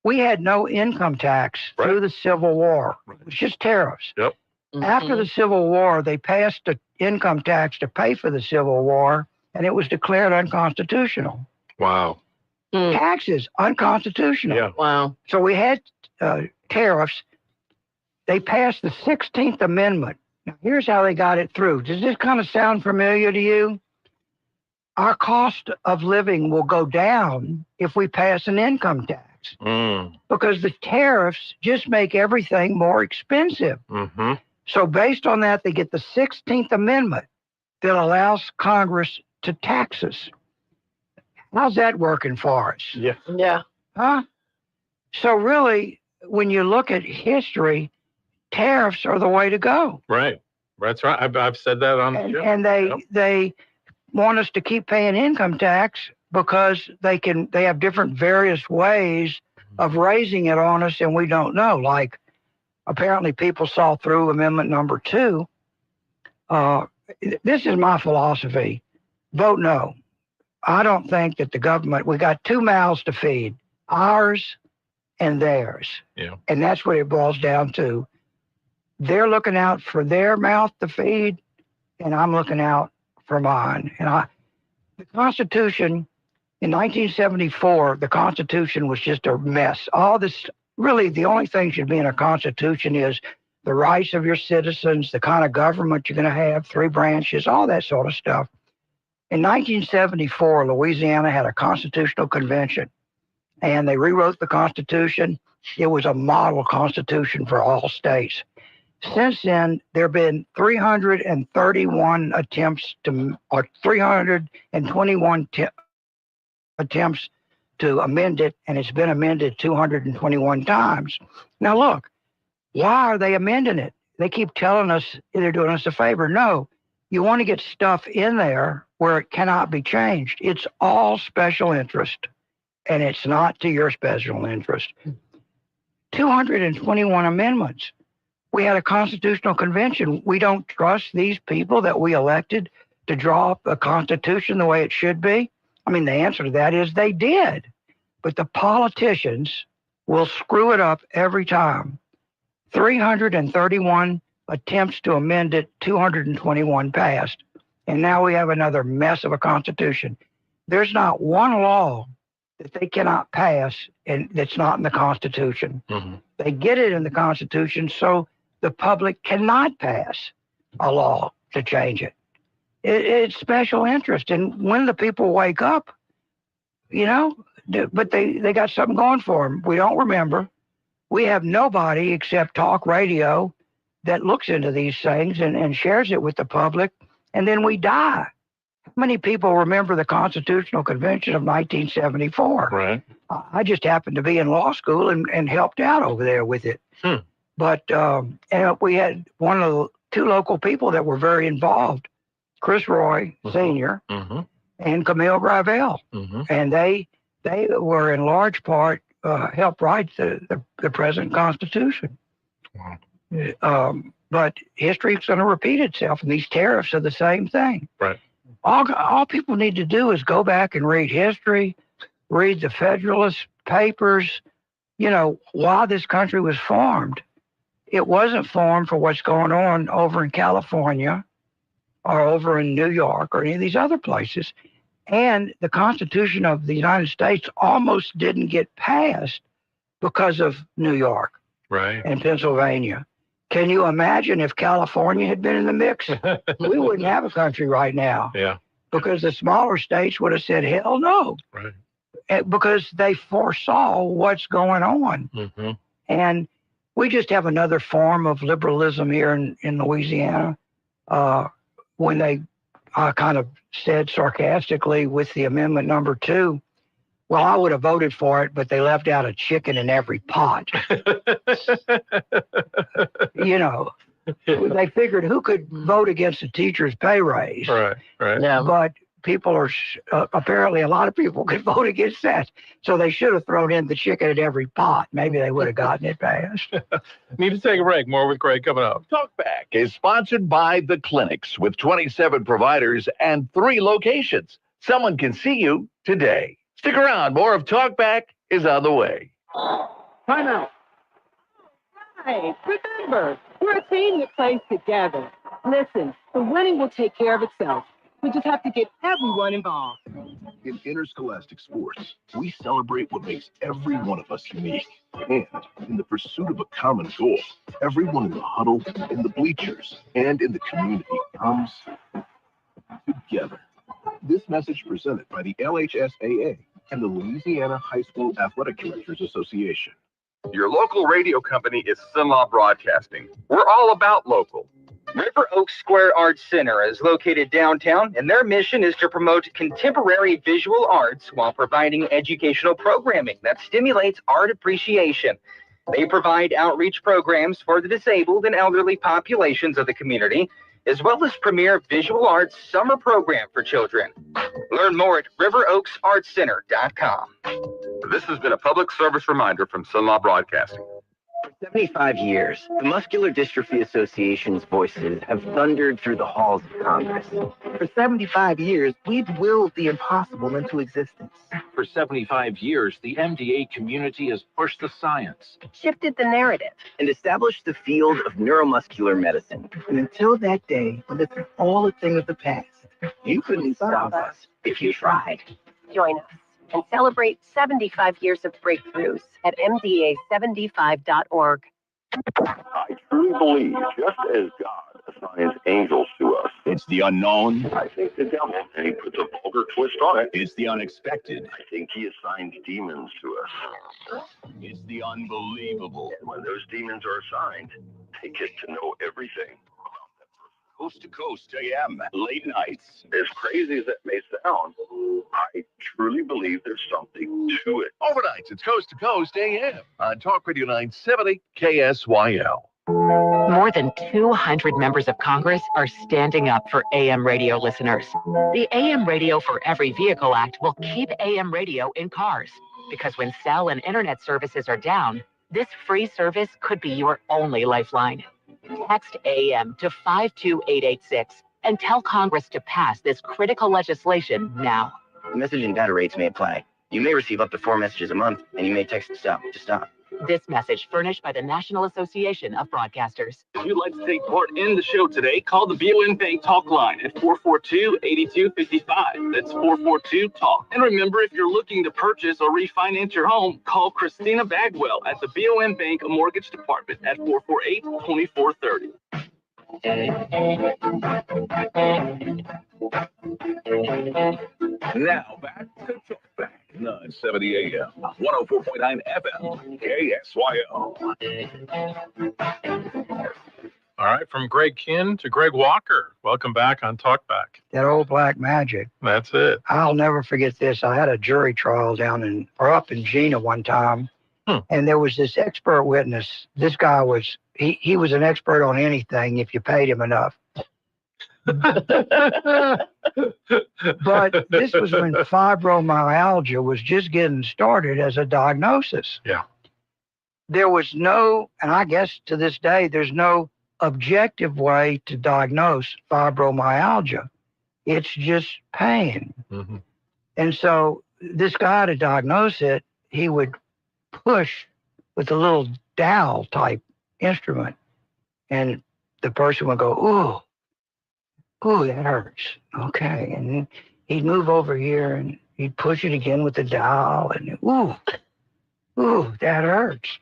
We had no income tax through the Civil War. It was just tariffs. Yep. After the Civil War, they passed the income tax to pay for the Civil War, and it was declared unconstitutional. Wow. Taxes, unconstitutional. Yeah. Wow. So we had tariffs. They passed the 16th Amendment. Now, here's how they got it through. Does this kind of sound familiar to you? our cost of living will go down if we pass an income tax. Because the tariffs just make everything more expensive. So based on that, they get the 16th Amendment that allows Congress to tax us. How's that working for us? Yeah. Huh? So really, when you look at history, tariffs are the way to go. Right. That's right. I've said that on the show. And they want us to keep paying income tax because they have different various ways of raising it on us, and we don't know. Like, apparently people saw through Amendment number 2. This is my philosophy. Vote no. I don't think that the government, we got 2 mouths to feed, ours and theirs. Yeah. And that's what it boils down to. They're looking out for their mouth to feed, and I'm looking out for mine. And the Constitution in 1974, the Constitution was just a mess. All this, really, the only thing should be in a Constitution is the rights of your citizens, the kind of government you're going to have, 3 branches, all that sort of stuff. In 1974, Louisiana had a constitutional convention, and they rewrote the Constitution. It was a model constitution for all states. Since then, there have been 331 attempts or 321 attempts to amend it, and it's been amended 221 times. Now, look, why are they amending it? They keep telling us they're doing us a favor. No, you want to get stuff in there where it cannot be changed. It's all special interest, and it's not to your special interest. 221 amendments. We had a constitutional convention. We don't trust these people that we elected to draw up a constitution the way it should be. I mean, the answer to that is they did. But the politicians will screw it up every time. 331 attempts to amend it, 221 passed. And now we have another mess of a constitution. There's not one law that they cannot pass and that's not in the Constitution. They get it in the Constitution so the public cannot pass a law to change it. It's special interest. And when the people wake up, but they got something going for them. We don't remember. We have nobody except talk radio that looks into these things and shares it with the public, and then we die. How many people remember the Constitutional Convention of 1974? Right. I just happened to be in law school and helped out over there with it. But and we had one of the 2 local people that were very involved, Chris Roy Sr. And Camille Gravel. And they were in large part helped write the present Constitution. But history is going to repeat itself, and these tariffs are the same thing. Right. All people need to do is go back and read history, read the Federalist Papers, why this country was formed. It wasn't formed for what's going on over in California or over in New York or any of these other places. And the Constitution of the United States almost didn't get passed because of New York and Pennsylvania. Can you imagine if California had been in the mix? We wouldn't have a country right now. Yeah. Because the smaller states would have said, hell no. Right. Because they foresaw what's going on. And we just have another form of liberalism here in Louisiana. When they kind of said sarcastically with the amendment number 2, well, I would have voted for it, but they left out a chicken in every pot. They figured who could vote against a teacher's pay raise. Right. Yeah. But people are, apparently a lot of people could vote against that. So they should have thrown in the chicken in every pot. Maybe they would have gotten it passed. Need to take a break. More with Greg coming up. Talkback is sponsored by The Clinics with 27 providers and 3 locations. Someone can see you today. Stick around. More of Talkback is on the way. Time out. Hey, remember, we're a team that plays together. Listen, the winning will take care of itself. We just have to get everyone involved. In interscholastic sports, we celebrate what makes every one of us unique. And in the pursuit of a common goal, everyone in the huddle, in the bleachers, and in the community comes together. This message presented by the LHSAA and the Louisiana High School Athletic Directors Association. Your local radio company is Sinlaw Broadcasting. We're all about local. River Oaks Square Arts Center is located downtown, and their mission is to promote contemporary visual arts while providing educational programming that stimulates art appreciation. They provide outreach programs for the disabled and elderly populations of the community, as well as premier visual arts summer program for children. Learn more at riveroaksartscenter.com. This has been a public service reminder from Sinlaw Broadcasting. For 75 years, the Muscular Dystrophy Association's voices have thundered through the halls of Congress. For 75 years, we've willed the impossible into existence. For 75 years, the MDA community has pushed the science, Shifted the narrative, and established the field of neuromuscular medicine. And until that day, when this is all a thing of the past, you couldn't stop us if you tried. Join us and celebrate 75 years of breakthroughs at mda75.org. I truly believe, just as God assigns angels to us, It's the unknown. I think the devil, and he puts a vulgar twist on it. It's the unexpected. I think he assigns demons to us. It's the unbelievable. And when those demons are assigned, they get to know everything. Coast to Coast AM, late nights. As crazy as that may sound, I truly believe there's something to it. Overnights, it's Coast to Coast AM on Talk Radio 970 KSYL. More than 200 members of Congress are standing up for AM radio listeners. The AM Radio for Every Vehicle Act will keep AM radio in cars, because when cell and internet services are down, this free service could be your only lifeline. Text AM to 52886 and tell Congress to pass this critical legislation now. Message and data rates may apply. You may receive up to 4 messages a month, and you may text stop to stop. This message furnished by the National Association of Broadcasters. If you'd like to take part in the show today, call the BOM Bank Talk line at 442-8255. That's 442-TALK. And remember, if you're looking to purchase or refinance your home, call Christina Bagwell at the BOM Bank Mortgage Department at 448-2430. Now back to Talk Back 970 AM, 104.9 FM, KSYO. All right, from Greg Kinn to Greg Walker. Welcome back on Talkback. That old black magic. That's it. I'll never forget this. I had a jury trial up in Gina one time, and there was this expert witness. This guy was he was an expert on anything if you paid him enough. But this was when fibromyalgia was just getting started as a diagnosis. Yeah. There was no, and I guess to this day, there's no objective way to diagnose fibromyalgia. It's just pain. Mm-hmm. And so this guy, to diagnose it, he would push with a little dowel type instrument, and the person would go, ooh, that hurts. Okay. And then he'd move over here and he'd push it again with the dowel, and ooh, that hurts.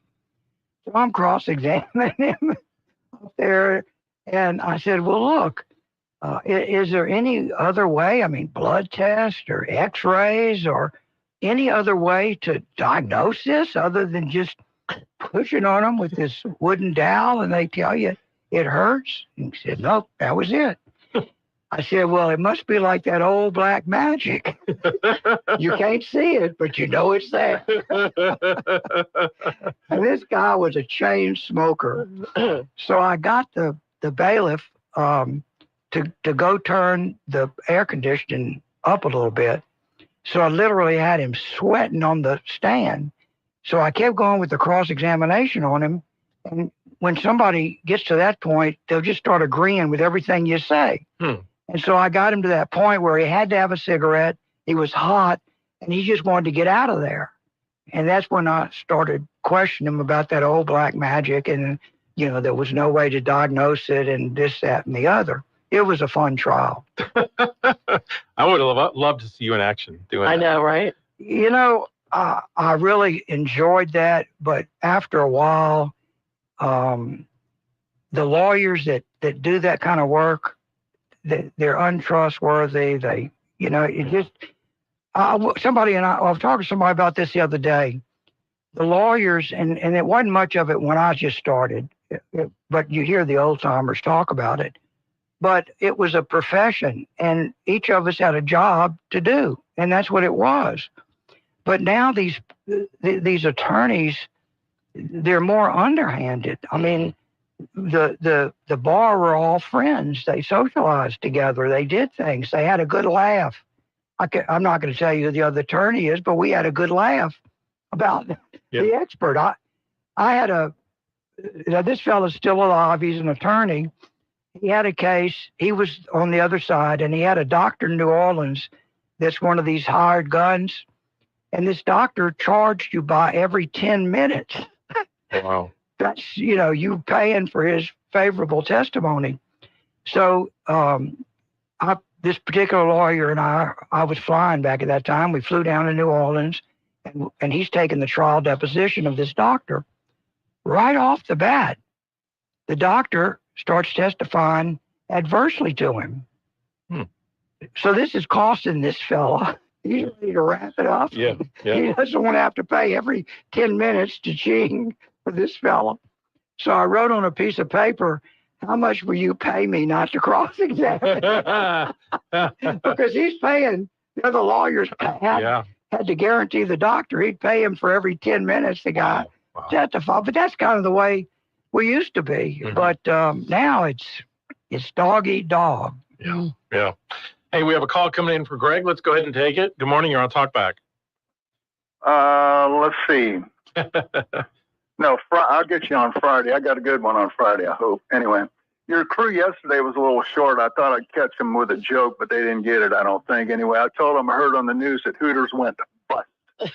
So I'm cross-examining him up there, and I said, well, look, is there any other way? I mean, blood test or x-rays or any other way to diagnose this other than just pushing on them with this wooden dowel and they tell you it hurts? And he said, nope, that was it. I said, well, it must be like that old black magic. You can't see it, but you know it's there. And this guy was a chain smoker. So I got the bailiff to go turn the air conditioning up a little bit. So I literally had him sweating on the stand. So I kept going with the cross-examination on him. And when somebody gets to that point, they'll just start agreeing with everything you say. And so I got him to that point where he had to have a cigarette. He was hot, and he just wanted to get out of there. And that's when I started questioning him about that old black magic. And, you know, there was no way to diagnose it and this, that, and the other. It was a fun trial. I would have loved to see you in action doing that. I know, right? You know, I really enjoyed that. But after a while, the lawyers that do that kind of work, they're untrustworthy. You know, it just, somebody and I was talking to somebody about this the other day. The lawyers, and it wasn't much of it when I just started, but you hear the old timers talk about it. But it was a profession, and each of us had a job to do, and that's what it was. But now these attorneys, they're more underhanded. I mean, the bar were all friends. They socialized together. They did things. They had a good laugh. I'm not going to tell you who the other attorney is, but we had a good laugh about the expert. I had this fellow's still alive. He's an attorney. He had a case. He was on the other side, and he had a doctor in New Orleans that's one of these hired guns. And this doctor charged you by every 10 minutes. Wow. That's, you paying for his favorable testimony. So this particular lawyer and I was flying back at that time. We flew down to New Orleans, and he's taking the trial deposition of this doctor. Right off the bat, the doctor starts testifying adversely to him. So this is costing this fella. He's ready to wrap it up. Yeah. He doesn't want to have to pay every 10 minutes to Ching for this fella. So I wrote on a piece of paper, how much will you pay me not to cross-examine? Because he's paying, the other lawyers had to guarantee the doctor he'd pay him for every 10 minutes the guy testified. But that's kind of the way we used to be. But now it's dog eat dog. Yeah. Hey, we have a call coming in for Greg. Let's go ahead and take it. Good morning. You're on Talkback. Let's see. No, I'll get you on Friday. I got a good one on Friday, I hope. Anyway, your crew yesterday was a little short. I thought I'd catch them with a joke, but they didn't get it, I don't think. Anyway, I told them I heard on the news that Hooters went bust. They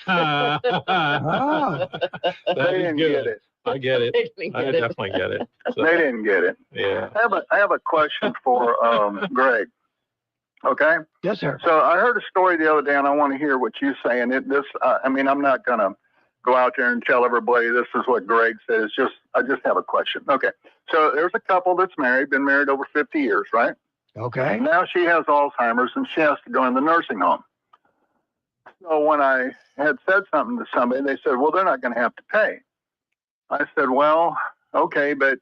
didn't get it. I get it. I definitely get it. So, they didn't get it. Yeah. I have a question for Greg. Okay? Yes, sir. So I heard a story the other day, and I want to hear what you say. And I'm not going to go out there and tell everybody this is what Greg said. I just have a question. Okay. So there's a couple that's married, been married over 50 years, right? Okay. Now she has Alzheimer's, and she has to go in the nursing home. So when I had said something to somebody, they said, well, they're not going to have to pay. I said, well, okay, but,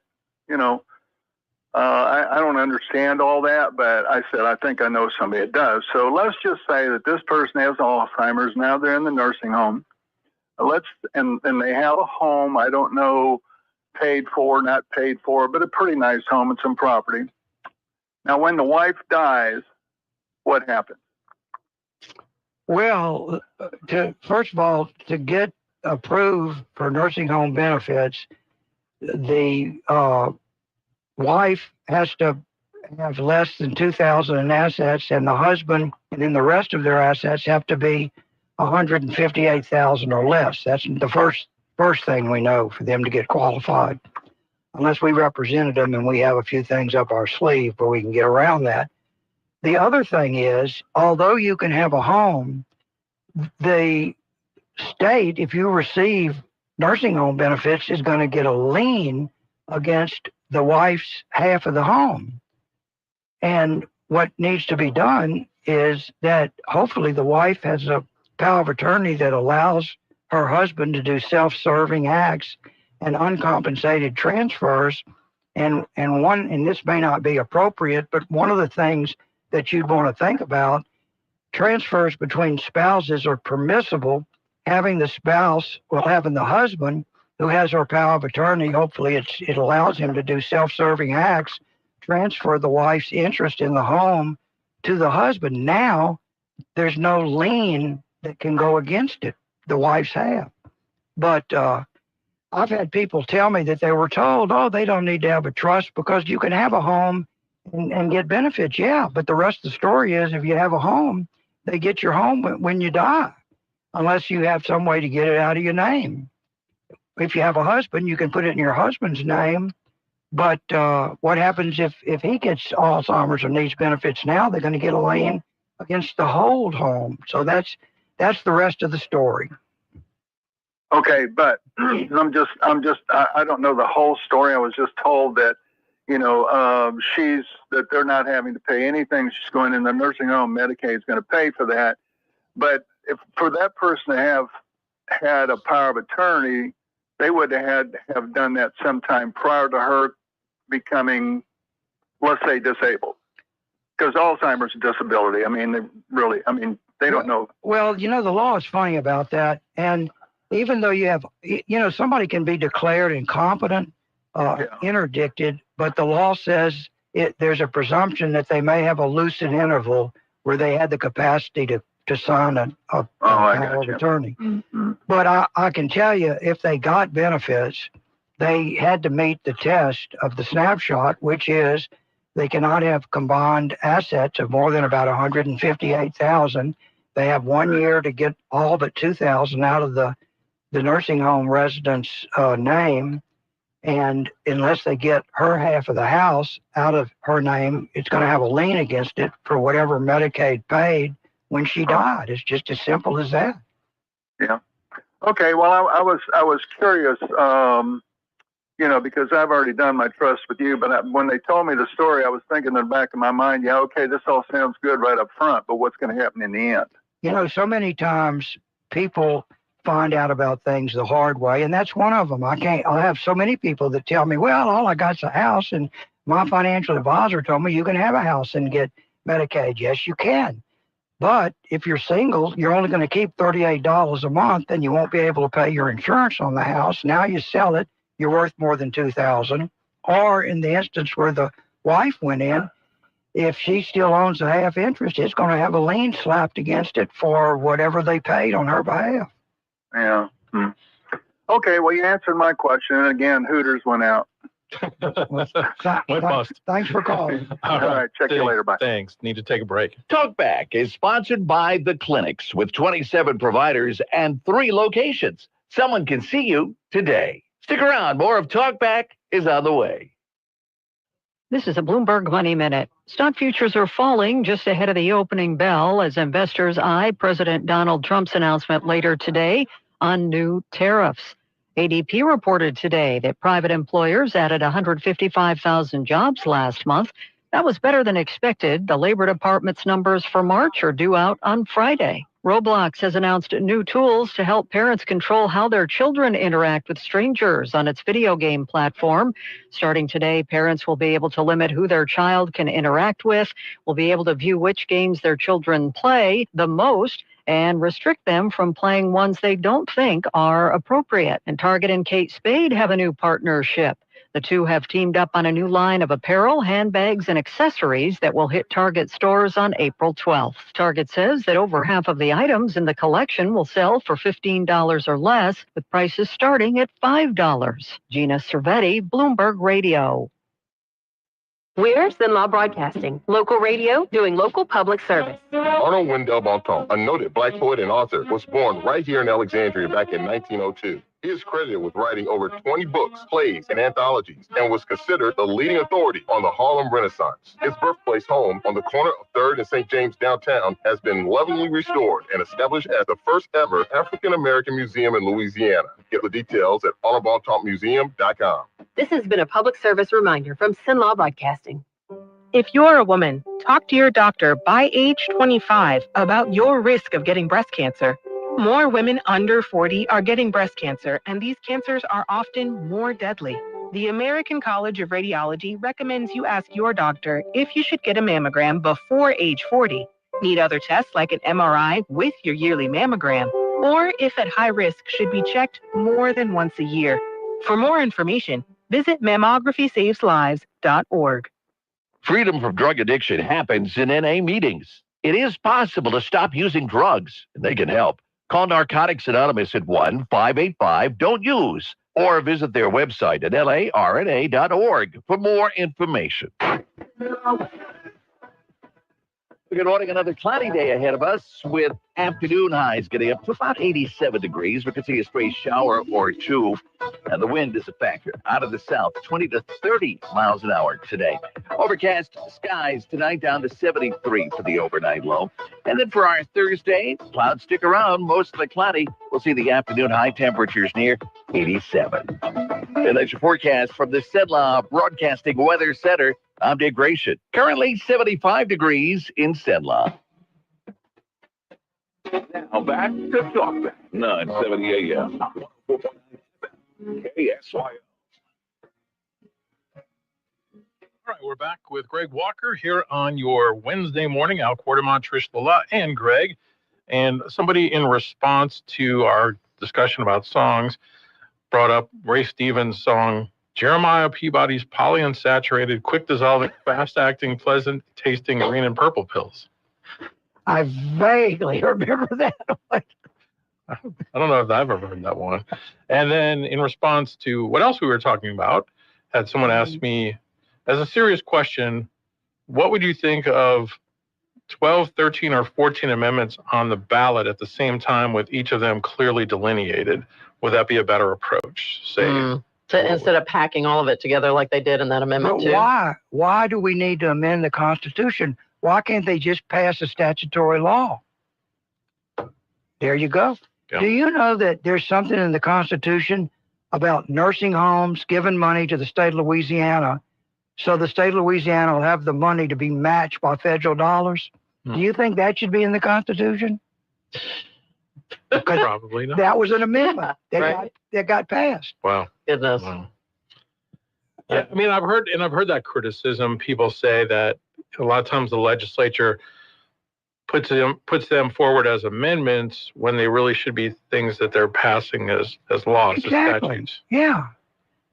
I don't understand all that, but I said, I think I know somebody that does. So let's just say that this person has Alzheimer's. Now they're in the nursing home. And they have a home. I don't know, paid for, not paid for, but a pretty nice home and some property. Now, when the wife dies, what happens? Well, first of all, to get approved for nursing home benefits, the wife has to have less than $2,000 in assets, and the husband, and then the rest of their assets have to be $158,000 or less. That's the first thing we know for them to get qualified. Unless we represented them and we have a few things up our sleeve where we can get around that. The other thing is, although you can have a home, the state, if you receive nursing home benefits, is going to get a lien against the wife's half of the home. And what needs to be done is that hopefully the wife has a power of attorney that allows her husband to do self-serving acts and uncompensated transfers. And this may not be appropriate, but one of the things that you'd want to think about, transfers between spouses are permissible. Having the husband who has her power of attorney, hopefully it allows him to do self-serving acts, transfer the wife's interest in the home to the husband. Now there's no lien that can go against it, the wife's half. But I've had people tell me that they were told, oh, they don't need to have a trust because you can have a home and get benefits. Yeah, but the rest of the story is if you have a home, they get your home when you die, unless you have some way to get it out of your name. If you have a husband, you can put it in your husband's name. But what happens if he gets Alzheimer's and needs benefits now? They're going to get a lien against the whole home. So that's the rest of the story. Okay, but I don't know the whole story. I was just told that that they're not having to pay anything. She's going in the nursing home. Medicaid is going to pay for that. But if for that person to have had a power of attorney, they would have done that sometime prior to her becoming, let's say, disabled. Because Alzheimer's is a disability. They don't know. Well, the law is funny about that. And even though you have, somebody can be declared incompetent, interdicted, but the law says there's a presumption that they may have a lucid interval where they had the capacity to sign a power of attorney. Mm-hmm. But I can tell you, if they got benefits, they had to meet the test of the snapshot, which is they cannot have combined assets of more than about $158,000. They have 1 year to get all but $2,000 out of the nursing home resident's name. And unless they get her half of the house out of her name, it's going to have a lien against it for whatever Medicaid paid when she died. It's just as simple as that. Yeah. Okay. Well, I was curious, because I've already done my trust with you. But when they told me the story, I was thinking in the back of my mind, this all sounds good right up front, but what's going to happen in the end? So many times people find out about things the hard way, and that's one of them. I have so many people that tell me, well, all I got's a house, and my financial advisor told me you can have a house and get Medicaid. Yes, you can. But if you're single, you're only going to keep $38 a month, and you won't be able to pay your insurance on the house. Now you sell it, you're worth more than $2,000. Or in the instance where the wife went in, if she still owns a half interest, it's going to have a lien slapped against it for whatever they paid on her behalf. Yeah. Okay, well, you answered my question. And again, Hooters went out. Thanks for calling. All right, check you later. Bye. Thanks. Need to take a break. Talkback is sponsored by The Clinics with 27 providers and 3 locations. Someone can see you today. Stick around. More of Talkback is on the way. This is a Bloomberg Money Minute. Stock futures are falling just ahead of the opening bell as investors eye President Donald Trump's announcement later today on new tariffs. ADP reported today that private employers added 155,000 jobs last month. That was better than expected. The Labor Department's numbers for March are due out on Friday. Roblox has announced new tools to help parents control how their children interact with strangers on its video game platform. Starting today, parents will be able to limit who their child can interact with, will be able to view which games their children play the most, and restrict them from playing ones they don't think are appropriate. And Target and Kate Spade have a new partnership. The two have teamed up on a new line of apparel, handbags, and accessories that will hit Target stores on April 12th. Target says that over half of the items in the collection will sell for $15 or less, with prices starting at $5. Gina Cervetti, Bloomberg Radio. We're Sinlaw Broadcasting, local radio doing local public service. Arnold Wendell Bontemps, a noted black poet and author, was born right here in Alexandria back in 1902. He is credited with writing over 20 books, plays, and anthologies, and was considered the leading authority on the Harlem Renaissance. His birthplace home on the corner of 3rd and St. James downtown has been lovingly restored and established as the first ever African-American museum in Louisiana. Get the details at arnoldbontompmuseum.com. This has been a public service reminder from Sinlaw Broadcasting. If you're a woman, talk to your doctor by age 25 about your risk of getting breast cancer. More women under 40 are getting breast cancer, and these cancers are often more deadly. The American College of Radiology recommends you ask your doctor if you should get a mammogram before age 40, need other tests like an MRI with your yearly mammogram, or if at high risk should be checked more than once a year. For more information, visit mammographysavesliveslives.org. Freedom from drug addiction happens in NA meetings. It is possible to stop using drugs, and they can help. Call Narcotics Anonymous at 1-585-DON'T-USE or visit their website at larna.org for more information. Good morning. Another cloudy day ahead of us with afternoon highs getting up to about 87 degrees. We could see a stray shower or two. And the wind is a factor. Out of the south, 20 to 30 miles an hour today. Overcast skies tonight down to 73 for the overnight low. And then for our Thursday, clouds stick around, mostly cloudy. We'll see the afternoon high temperatures near 87. And that's your forecast from the Sedlaw Broadcasting Weather Center. I'm Dick Gratian. Currently 75 degrees in Sedlaw. Now back to Talkback, 970 AM. KSYO. All right, we're back with Greg Walker here on your Wednesday morning. Al Quartermont, Trish Lala, and Greg. And somebody in response to our discussion about songs brought up Ray Stevens' song, Jeremiah Peabody's polyunsaturated, quick-dissolving, fast-acting, pleasant-tasting green and purple pills. I vaguely remember that one. I don't know if I've ever heard that one. And then in response to what else we were talking about, had someone ask me, as a serious question, what would you think of 12, 13, or 14 amendments on the ballot at the same time with each of them clearly delineated? Would that be a better approach? Instead of packing all of it together like they did in that amendment But too? Why do we need to amend the Constitution? Why can't they just pass a statutory law? There you go. Yeah. Do you know that there's something in the Constitution about nursing homes giving money to the state of Louisiana, so the state of Louisiana will have the money to be matched by federal dollars? Do you think that should be in the Constitution? Because probably not. That was an amendment that got passed. Wow. Goodness. Wow. Yeah, I mean, I've heard that criticism. People say that a lot of times the legislature puts them forward as amendments when they really should be things that they're passing as laws, as statutes. Yeah.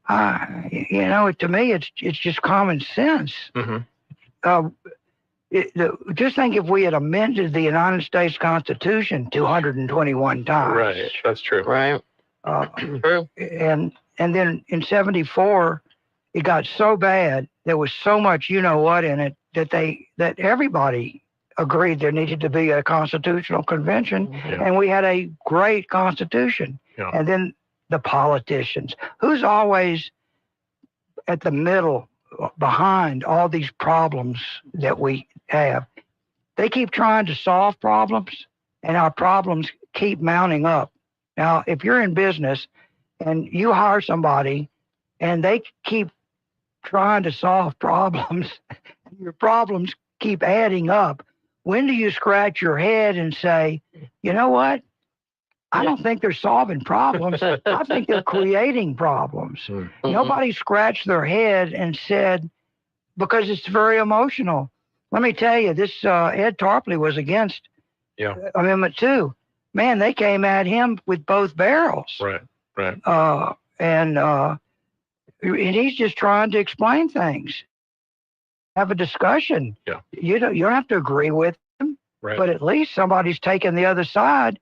To me, it's just common sense. Mm-hmm. Just think if we had amended the United States Constitution 221 times. Right, that's true. Right. True. And then in 74, it got so bad, there was so much in it that everybody agreed there needed to be a constitutional convention, and we had a great constitution. Yeah. And then the politicians, who's always at the middle behind all these problems that we have. They keep trying to solve problems, and our problems keep mounting up. Now, if you're in business and you hire somebody and they keep trying to solve problems, your problems keep adding up, when do you scratch your head and say, you know what? I don't think they're solving problems. I think they're creating problems. Mm-hmm. Nobody scratched their head and said, because it's very emotional. Let me tell you, this Ed Tarpley was against Amendment 2. Man, they came at him with both barrels. Right. And he's just trying to explain things. Have a discussion. Yeah. You don't have to agree with him, but at least somebody's taken the other side.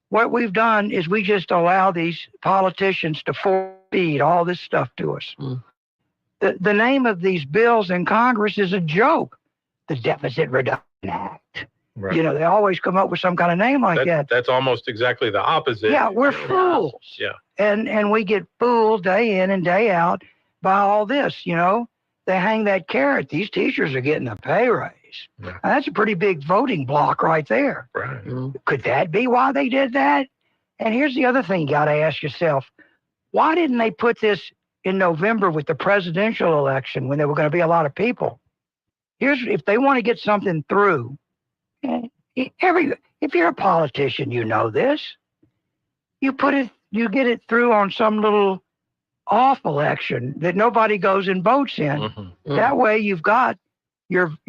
What we've done is we just allow these politicians to force-feed all this stuff to us. The name of these bills in Congress is a joke. The Deficit Reduction Act. Right. They always come up with some kind of name like that. That's almost exactly the opposite. Yeah, we're fools. Yeah. And we get fooled day in and day out by all this, They hang that carrot. These teachers are getting a pay raise. Yeah. Now, that's a pretty big voting block right there. Right. Could that be why they did that? And here's the other thing you got to ask yourself. Why didn't they put this in November with the presidential election when there were going to be a lot of people? If they want to get something through, if you're a politician, you know this. You get it through on some little off election that nobody goes and votes in. Mm-hmm. That way you've got your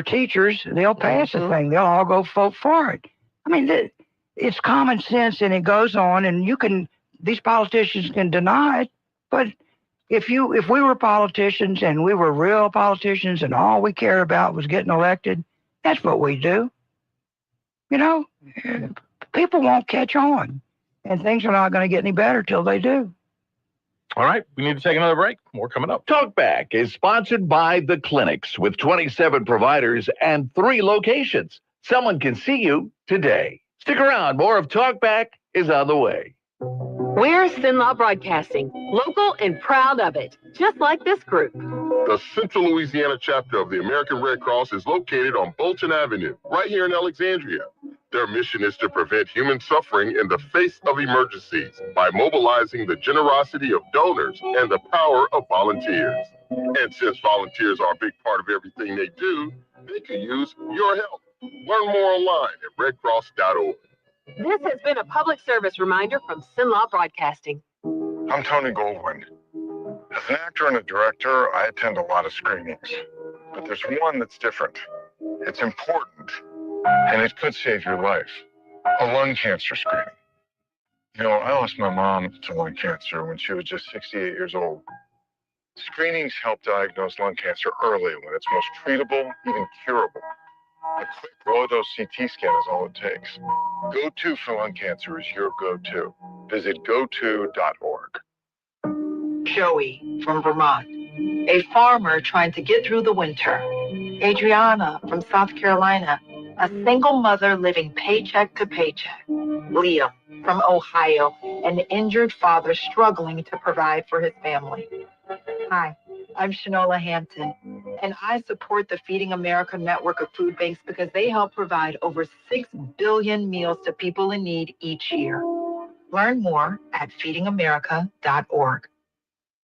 teachers, they'll pass the thing. They'll all go vote for it. I mean, it's common sense, and it goes on, and these politicians can deny it, but if we were politicians and we were real politicians and all we cared about was getting elected, that's what we do. People won't catch on, and things are not going to get any better till they do. All right, we need to take another break. More coming up. Talkback is sponsored by The Clinics with 27 providers and 3 locations. Someone can see you today. Stick around. More of Talkback is on the way. We're Sinlaw Broadcasting, local and proud of it, just like this group. The Central Louisiana chapter of the American Red Cross is located on Bolton Avenue, right here in Alexandria. Their mission is to prevent human suffering in the face of emergencies by mobilizing the generosity of donors and the power of volunteers. And since volunteers are a big part of everything they do, they could use your help. Learn more online at redcross.org. This has been a public service reminder from Sinlaw Broadcasting. I'm Tony Goldwyn. As an actor and a director, I attend a lot of screenings. But there's one that's different. It's important, and it could save your life. A lung cancer screening. You know, I lost my mom to lung cancer when she was just 68 years old. Screenings help diagnose lung cancer early when it's most treatable, even curable. A quick low-dose CT scan is all it takes. Go-To for lung cancer is your go-to. Visit goto.org. Joey from Vermont, a farmer trying to get through the winter. Adriana from South Carolina, a single mother living paycheck to paycheck. Liam from Ohio, an injured father struggling to provide for his family. Hi, I'm Shanola Hampton, and I support the Feeding America network of food banks because they help provide over 6 billion meals to people in need each year. Learn more at feedingamerica.org.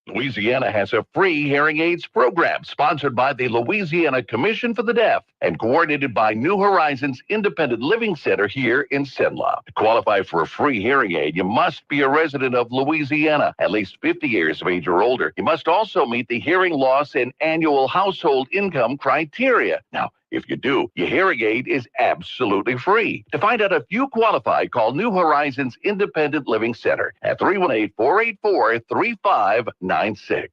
Louisiana has a free hearing aids program sponsored by the Louisiana Commission for the Deaf and coordinated by New Horizons Independent Living Center here in Cenla. To qualify for a free hearing aid, you must be a resident of Louisiana, at least 50 years of age or older. You must also meet the hearing loss and annual household income criteria. Now, if you do, your hearing aid is absolutely free. To find out if you qualify, call New Horizons Independent Living Center at 318-484-3596.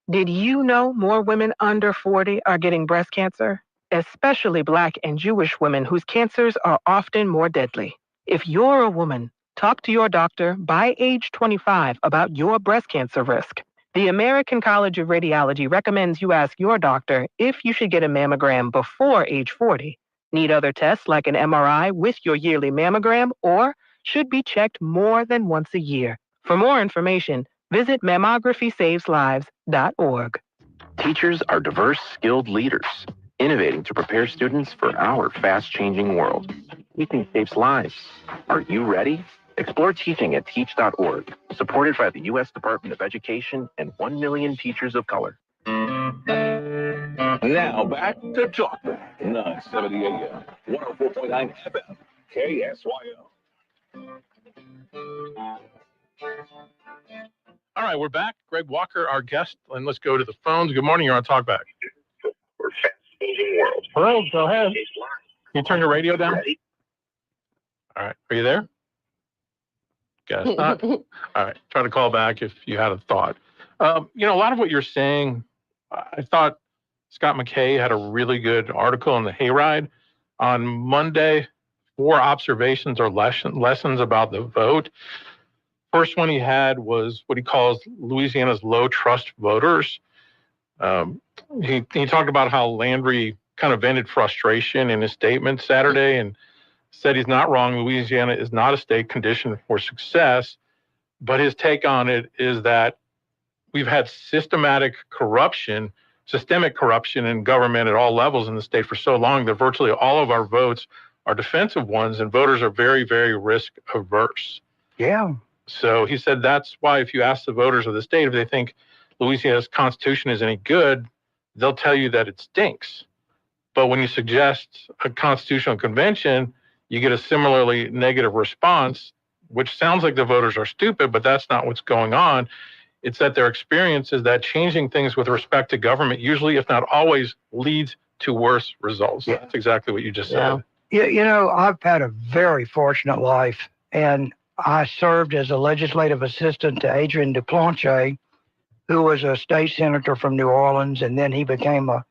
Did you know more women under 40 are getting breast cancer? Especially Black and Jewish women whose cancers are often more deadly. If you're a woman, talk to your doctor by age 25 about your breast cancer risk. The American College of Radiology recommends you ask your doctor if you should get a mammogram before age 40, need other tests like an MRI with your yearly mammogram, or should be checked more than once a year. For more information, visit mammographySavesLives.org. Teachers are diverse, skilled leaders, innovating to prepare students for our fast-changing world. Teaching saves lives. Are you ready? Explore teaching at teach.org, supported by the U.S. Department of Education and 1 million teachers of color. Now back to Talk Back, 970 AM, 104.9 FM, KSYO. All right, we're back. Greg Walker, our guest, and let's go to the phones. Good morning. You're on Talkback. Hello, go ahead. Can you turn your radio down? All right, are you there? Guess not. All right, try to call back if you had a thought. A lot of what you're saying, I thought Scott McKay had a really good article in the Hayride on Monday, 4 observations or lessons about the vote. First one he had was what he calls Louisiana's low trust voters. He talked about how Landry kind of vented frustration in his statement Saturday and said he's not wrong. Louisiana is not a state conditioned for success, but his take on it is that we've had systemic corruption in government at all levels in the state for so long that virtually all of our votes are defensive ones, and voters are very, very risk averse. Yeah. So he said that's why if you ask the voters of the state if they think Louisiana's constitution is any good, they'll tell you that it stinks. But when you suggest a constitutional convention, you get a similarly negative response, which sounds like the voters are stupid, but that's not what's going on. It's that their experience is that changing things with respect to government usually, if not always, leads to worse results. Yeah. That's exactly what you just said. Yeah, I've had a very fortunate life, and I served as a legislative assistant to Adrian DePlanche, who was a state senator from New Orleans, and then he became a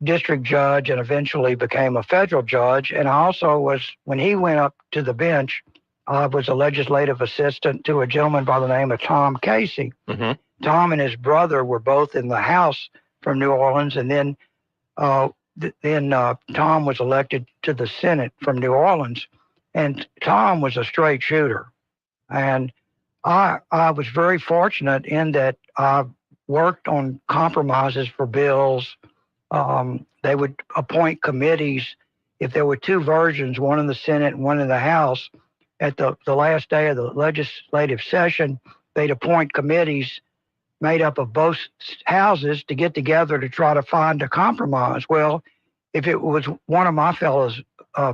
district judge and eventually became a federal judge. And I also was, when he went up to the bench, I was a legislative assistant to a gentleman by the name of Tom Casey. Mm-hmm. Tom and his brother were both in the House from New Orleans, and then Tom was elected to the Senate from New Orleans. And Tom was a straight shooter. And I was very fortunate in that I worked on compromises for bills. They would appoint committees if there were two versions, one in the Senate and one in the House, at the last day of the legislative session, they'd appoint committees made up of both houses to get together to try to find a compromise. Well, if it was one of my fellows'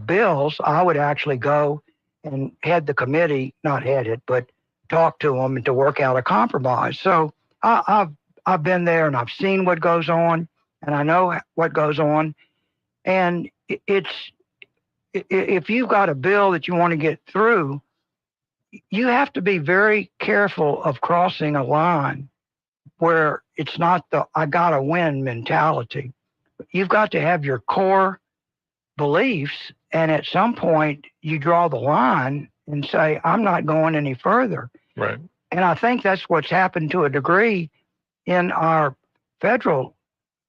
bills, I would actually go and head the committee, not head it, but talk to them and to work out a compromise. So I've been there and I've seen what goes on, and I know what goes on. And if you've got a bill that you want to get through, you have to be very careful of crossing a line where it's not the I gotta win mentality. You've got to have your core beliefs, and at some point you draw the line and say, I'm not going any further. Right. And I think that's what's happened to a degree in our federal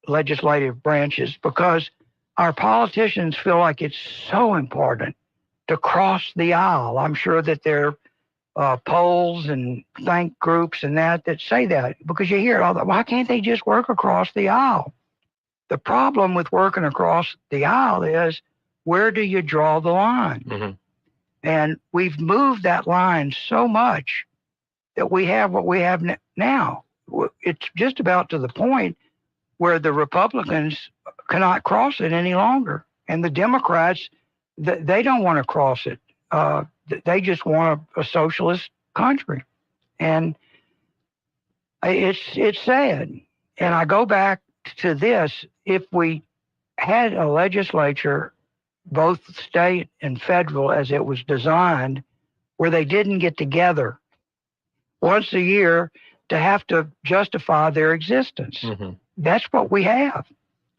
legislative branches, because our politicians feel like it's so important to cross the aisle. I'm sure that there are polls and think groups and that say that, because you hear all that. Why can't they just work across the aisle? The problem with working across the aisle is, where do you draw the line? Mm-hmm. And we've moved that line so much that we have what we have now. It's just about to the point where the Republicans cannot cross it any longer. And the Democrats, they don't want to cross it. They just want a socialist country. And it's sad. And I go back to this. If we had a legislature, both state and federal, as it was designed, where they didn't get together once a year to have to justify their existence. Mm-hmm. That's what we have.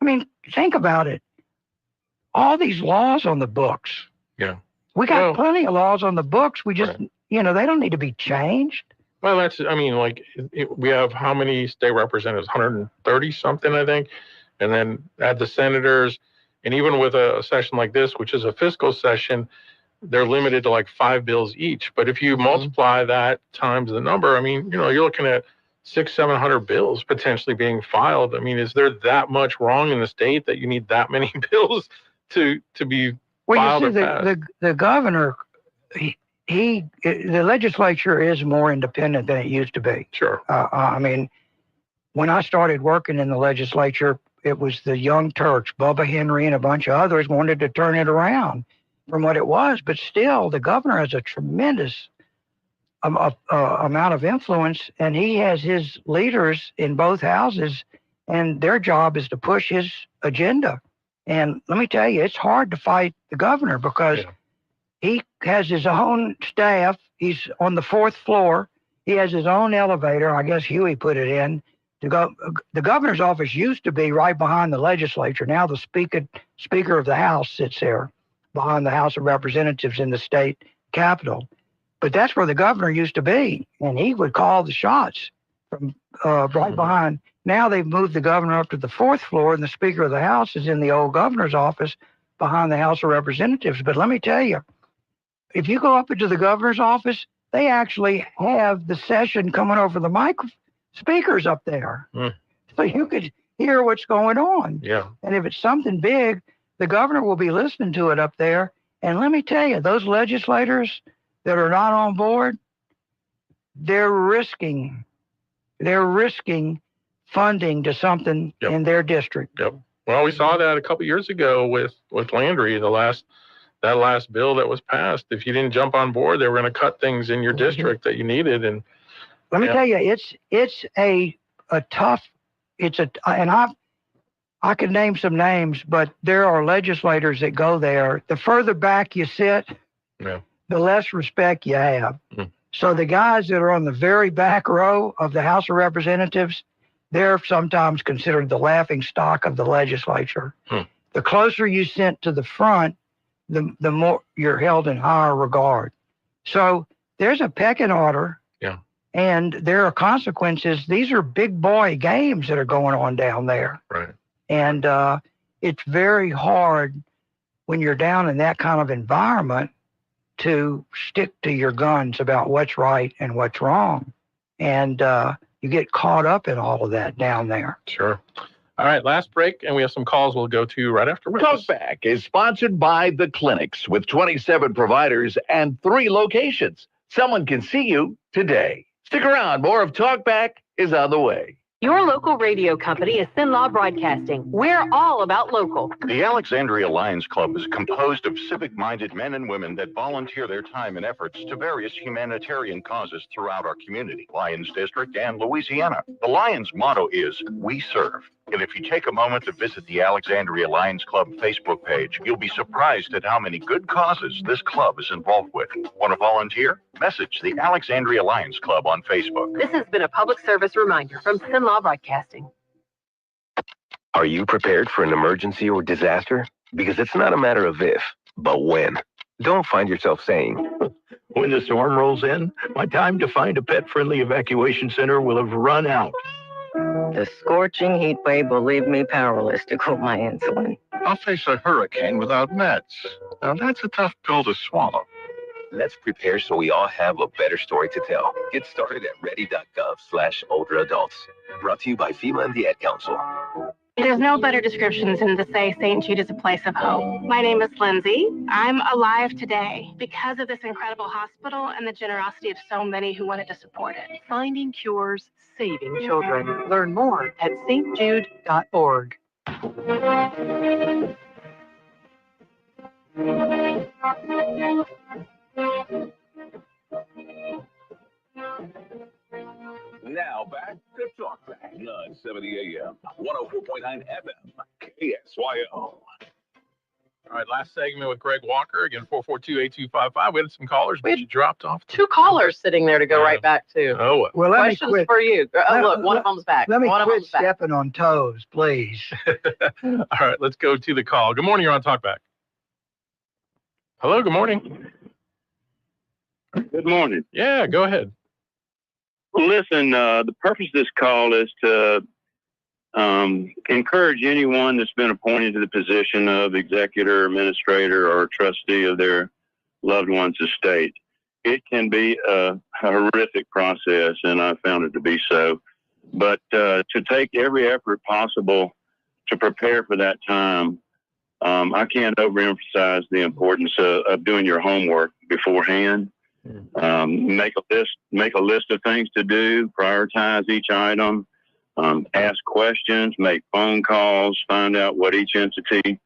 I mean, think about it. All these laws on the books. Yeah. We got plenty of laws on the books. We just, they don't need to be changed. Well, we have how many state representatives? 130 something, I think. And then add the senators. And even with a session like this, which is a fiscal session, they're limited to like 5 bills each. But if you multiply that times the number, you're looking at 600-700 bills potentially being filed. Is there that much wrong in the state that you need that many bills to be filed? Well, you see, the governor, the legislature is more independent than it used to be. Sure. When I started working in the legislature, it was the Young Turks, Bubba Henry, and a bunch of others wanted to turn it around from what it was. But still, the governor has a tremendous amount of influence, and he has his leaders in both houses, and their job is to push his agenda. And let me tell you, it's hard to fight the governor because he has his own staff. He's on the 4th floor. He has his own elevator. I guess Huey put it in to go. The governor's office used to be right behind the legislature. Now the speaker of the House sits there behind the House of Representatives in the state capitol. But that's where the governor used to be, and he would call the shots from right behind. Now they've moved the governor up to the 4th floor, and the Speaker of the House is in the old governor's office behind the House of Representatives. But let me tell you, if you go up into the governor's office, they actually have the session coming over the speakers up there. So you could hear what's going on. Yeah. And if it's something big, the governor will be listening to it up there. And let me tell you, those legislators that are not on board, they're risking funding to something in their district. Yep. Well, we saw that a couple of years ago with Landry, that last bill that was passed. If you didn't jump on board, they were going to cut things in your district that you needed. And let me tell you, it's a tough. And I could name some names, but there are legislators that go there. The further back you sit, the less respect you have. So the guys that are on the very back row of the House of Representatives, they're sometimes considered the laughing stock of the legislature. The closer you sit to the front, the more you're held in higher regard. So there's a pecking order. Yeah. And there are consequences. These are big boy games that are going on down there. Right. And it's very hard when you're down in that kind of environment to stick to your guns about what's right and what's wrong. And you get caught up in all of that down there. Sure. All right, last break, and we have some calls we'll go to right after. Talkback is sponsored by The Clinics with 27 providers and 3 locations. Someone can see you today. Stick around. More of Talkback is on the way. Your local radio company is Sinlaw Broadcasting. We're all about local. The Alexandria Lions Club is composed of civic-minded men and women that volunteer their time and efforts to various humanitarian causes throughout our community, Lions District and Louisiana. The Lions motto is, "We serve." And if you take a moment to visit the Alexandria Lions Club Facebook page, you'll be surprised at how many good causes this club is involved with. Want to volunteer? Message the Alexandria Lions Club on Facebook. This has been a public service reminder from Sinlaw Broadcasting. Are you prepared for an emergency or disaster? Because it's not a matter of if, but when. Don't find yourself saying, when the storm rolls in, my time to find a pet-friendly evacuation center will have run out. The scorching heat wave will leave me powerless to cool my insulin. I'll face a hurricane without meds. Now, that's a tough pill to swallow. Let's prepare so we all have a better story to tell. Get started at ready.gov/older adults. Brought to you by FEMA and the Ad Council. There's no better description than to say St. Jude is a place of hope. My name is Lindsay. I'm alive today because of this incredible hospital and the generosity of so many who wanted to support it. Finding cures, saving children. Learn more at stjude.org. Now back to Talkback, 970 AM, 104.9 FM, KSYO. All right, last segment with Greg Walker. Again, 442-8255. We had some callers, but you dropped off. 2 callers sitting there to go right back to. Oh, well, let me questions quit. for you. Oh, look, one of them's back. Let me one quit of them's back. stepping on toes, please. All right, let's go to the call. Good morning, you're on Talkback. Hello, good morning. Good morning. Yeah, go ahead. Listen, the purpose of this call is to encourage anyone that's been appointed to the position of executor, administrator, or trustee of their loved one's estate. It can be a horrific process, and I found it to be so. But to take every effort possible to prepare for that time, I can't overemphasize the importance of doing your homework beforehand. Make a list of things to do, prioritize each item, ask questions, make phone calls, find out what each entity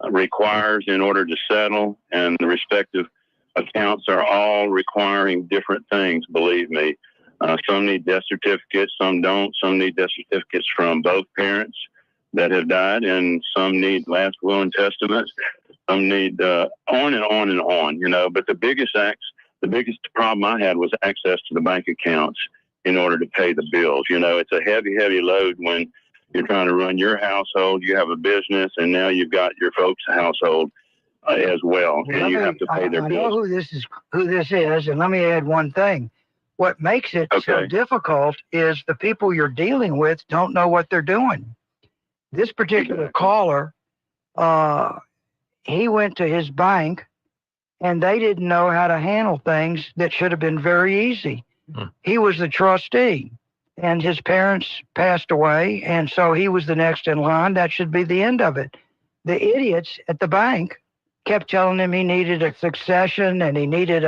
requires in order to settle, and the respective accounts are all requiring different things, believe me. Some need death certificates, some don't. Some need death certificates from both parents that have died, and some need last will and testaments. Some need on and on and on, you know. But the biggest problem I had was access to the bank accounts in order to pay the bills. You know, it's a heavy, heavy load when you're trying to run your household, you have a business, and now you've got your folks' household as well, and you have to pay their bills. I know who this is, and let me add one thing. What makes it so difficult is the people you're dealing with don't know what they're doing. This particular caller, he went to his bank, and they didn't know how to handle things that should have been very easy. He was the trustee, and his parents passed away, and so he was the next in line. That should be the end of it. The idiots at the bank kept telling him he needed a succession and he needed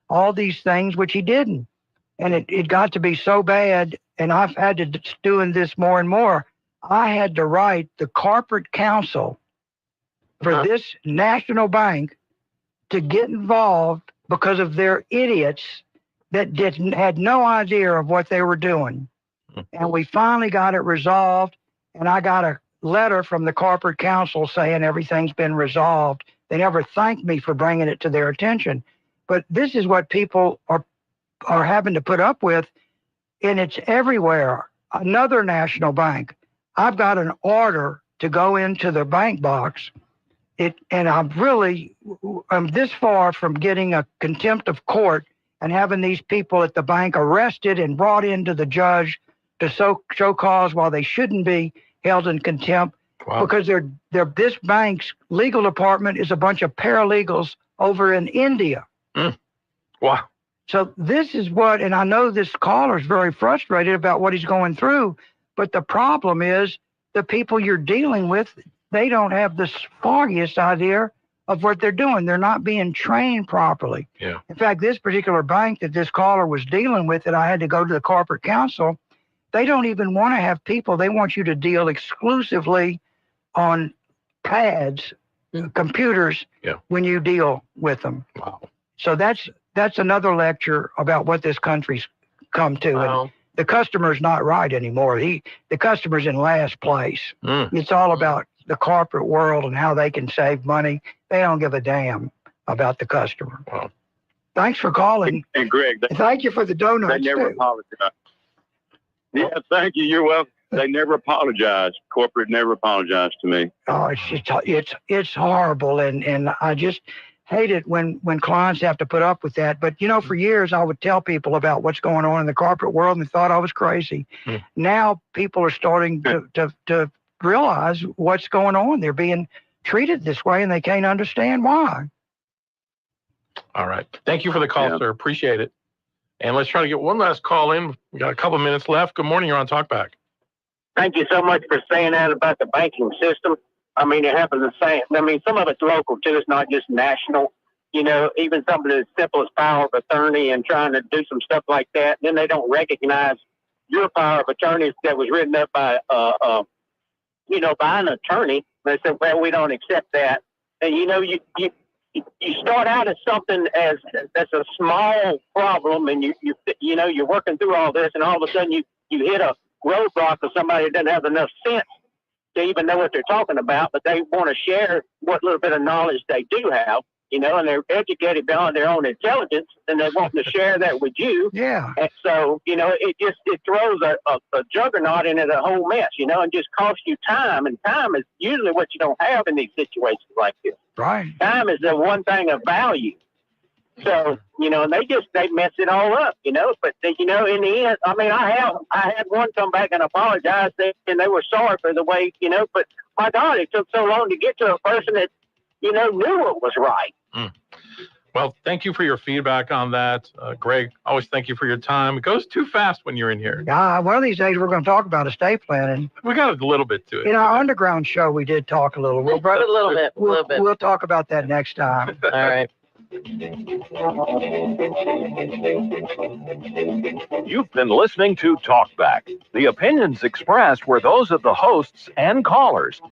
all these things, which he didn't. And it got to be so bad, and I've had to doing this more and more. I had to write the corporate counsel for this national bank to get involved because of their idiots that had no idea of what they were doing. And we finally got it resolved, and I got a letter from the corporate counsel saying everything's been resolved. They never thanked me for bringing it to their attention. But this is what people are having to put up with, and it's everywhere. Another national bank, I've got an order to go into the bank box, and I'm this far from getting a contempt of court and having these people at the bank arrested and brought into the judge to show cause while they shouldn't be held in contempt. Wow. Because this bank's legal department is a bunch of paralegals over in India. Wow. So this is what, and I know this caller is very frustrated about what he's going through, but the problem is the people you're dealing with, they don't have the foggiest idea of what they're doing. They're not being trained properly. Yeah. In fact, this particular bank that this caller was dealing with, that I had to go to the corporate counsel, they don't even want to have people. They want you to deal exclusively on pads, computers, when you deal with them. Wow. So that's another lecture about what this country's come to. Wow. And the customer's not right anymore. The customer's in last place. It's all about the corporate world and how they can save money. They don't give a damn about the customer. Wow. Thanks for calling. And Greg, Thank you for the donuts. they never too. apologize. Yeah, thank you. You're welcome. They never apologize. Corporate never apologized to me. Oh, it's horrible, and I just hate it when clients have to put up with that. But for years I would tell people about what's going on in the corporate world, and they thought I was crazy. Now people are starting to realize what's going on. They're being treated this way, and they can't understand why. All right. Thank you for the call, sir. Appreciate it. And let's try to get one last call in. We got a couple minutes left. Good morning. You're on Talkback. Thank you so much for saying that about the banking system. I mean, it happens the same. I mean, some of it's local too. It's not just national. Even something as simple as power of attorney and trying to do some stuff like that. Then they don't recognize your power of attorney that was written up by, by an attorney. They said, well, we don't accept that. And you start out as something that's a small problem, and you're working through all this, and all of a sudden you hit a roadblock of somebody that doesn't have enough sense to even know what they're talking about, but they want to share what little bit of knowledge they do have, and they're educated beyond their own intelligence, and they want to share that with you. Yeah. And so, it throws a juggernaut into the whole mess, and just costs you time, and time is usually what you don't have in these situations like this. Right. Time is the one thing of value. So, and they mess it all up, but in the end, I mean, I had one come back and apologize, and they were sorry for the way, but my God, it took so long to get to a person that, knew what was right. Well, thank you for your feedback on that. Greg, always thank you for your time. It goes too fast when you're in here. One of these days we're going to talk about estate planning. We got a little bit to it. In our underground show, we did talk a little. We'll talk about that next time. All right. You've been listening to Talkback. The opinions expressed were those of the hosts and callers.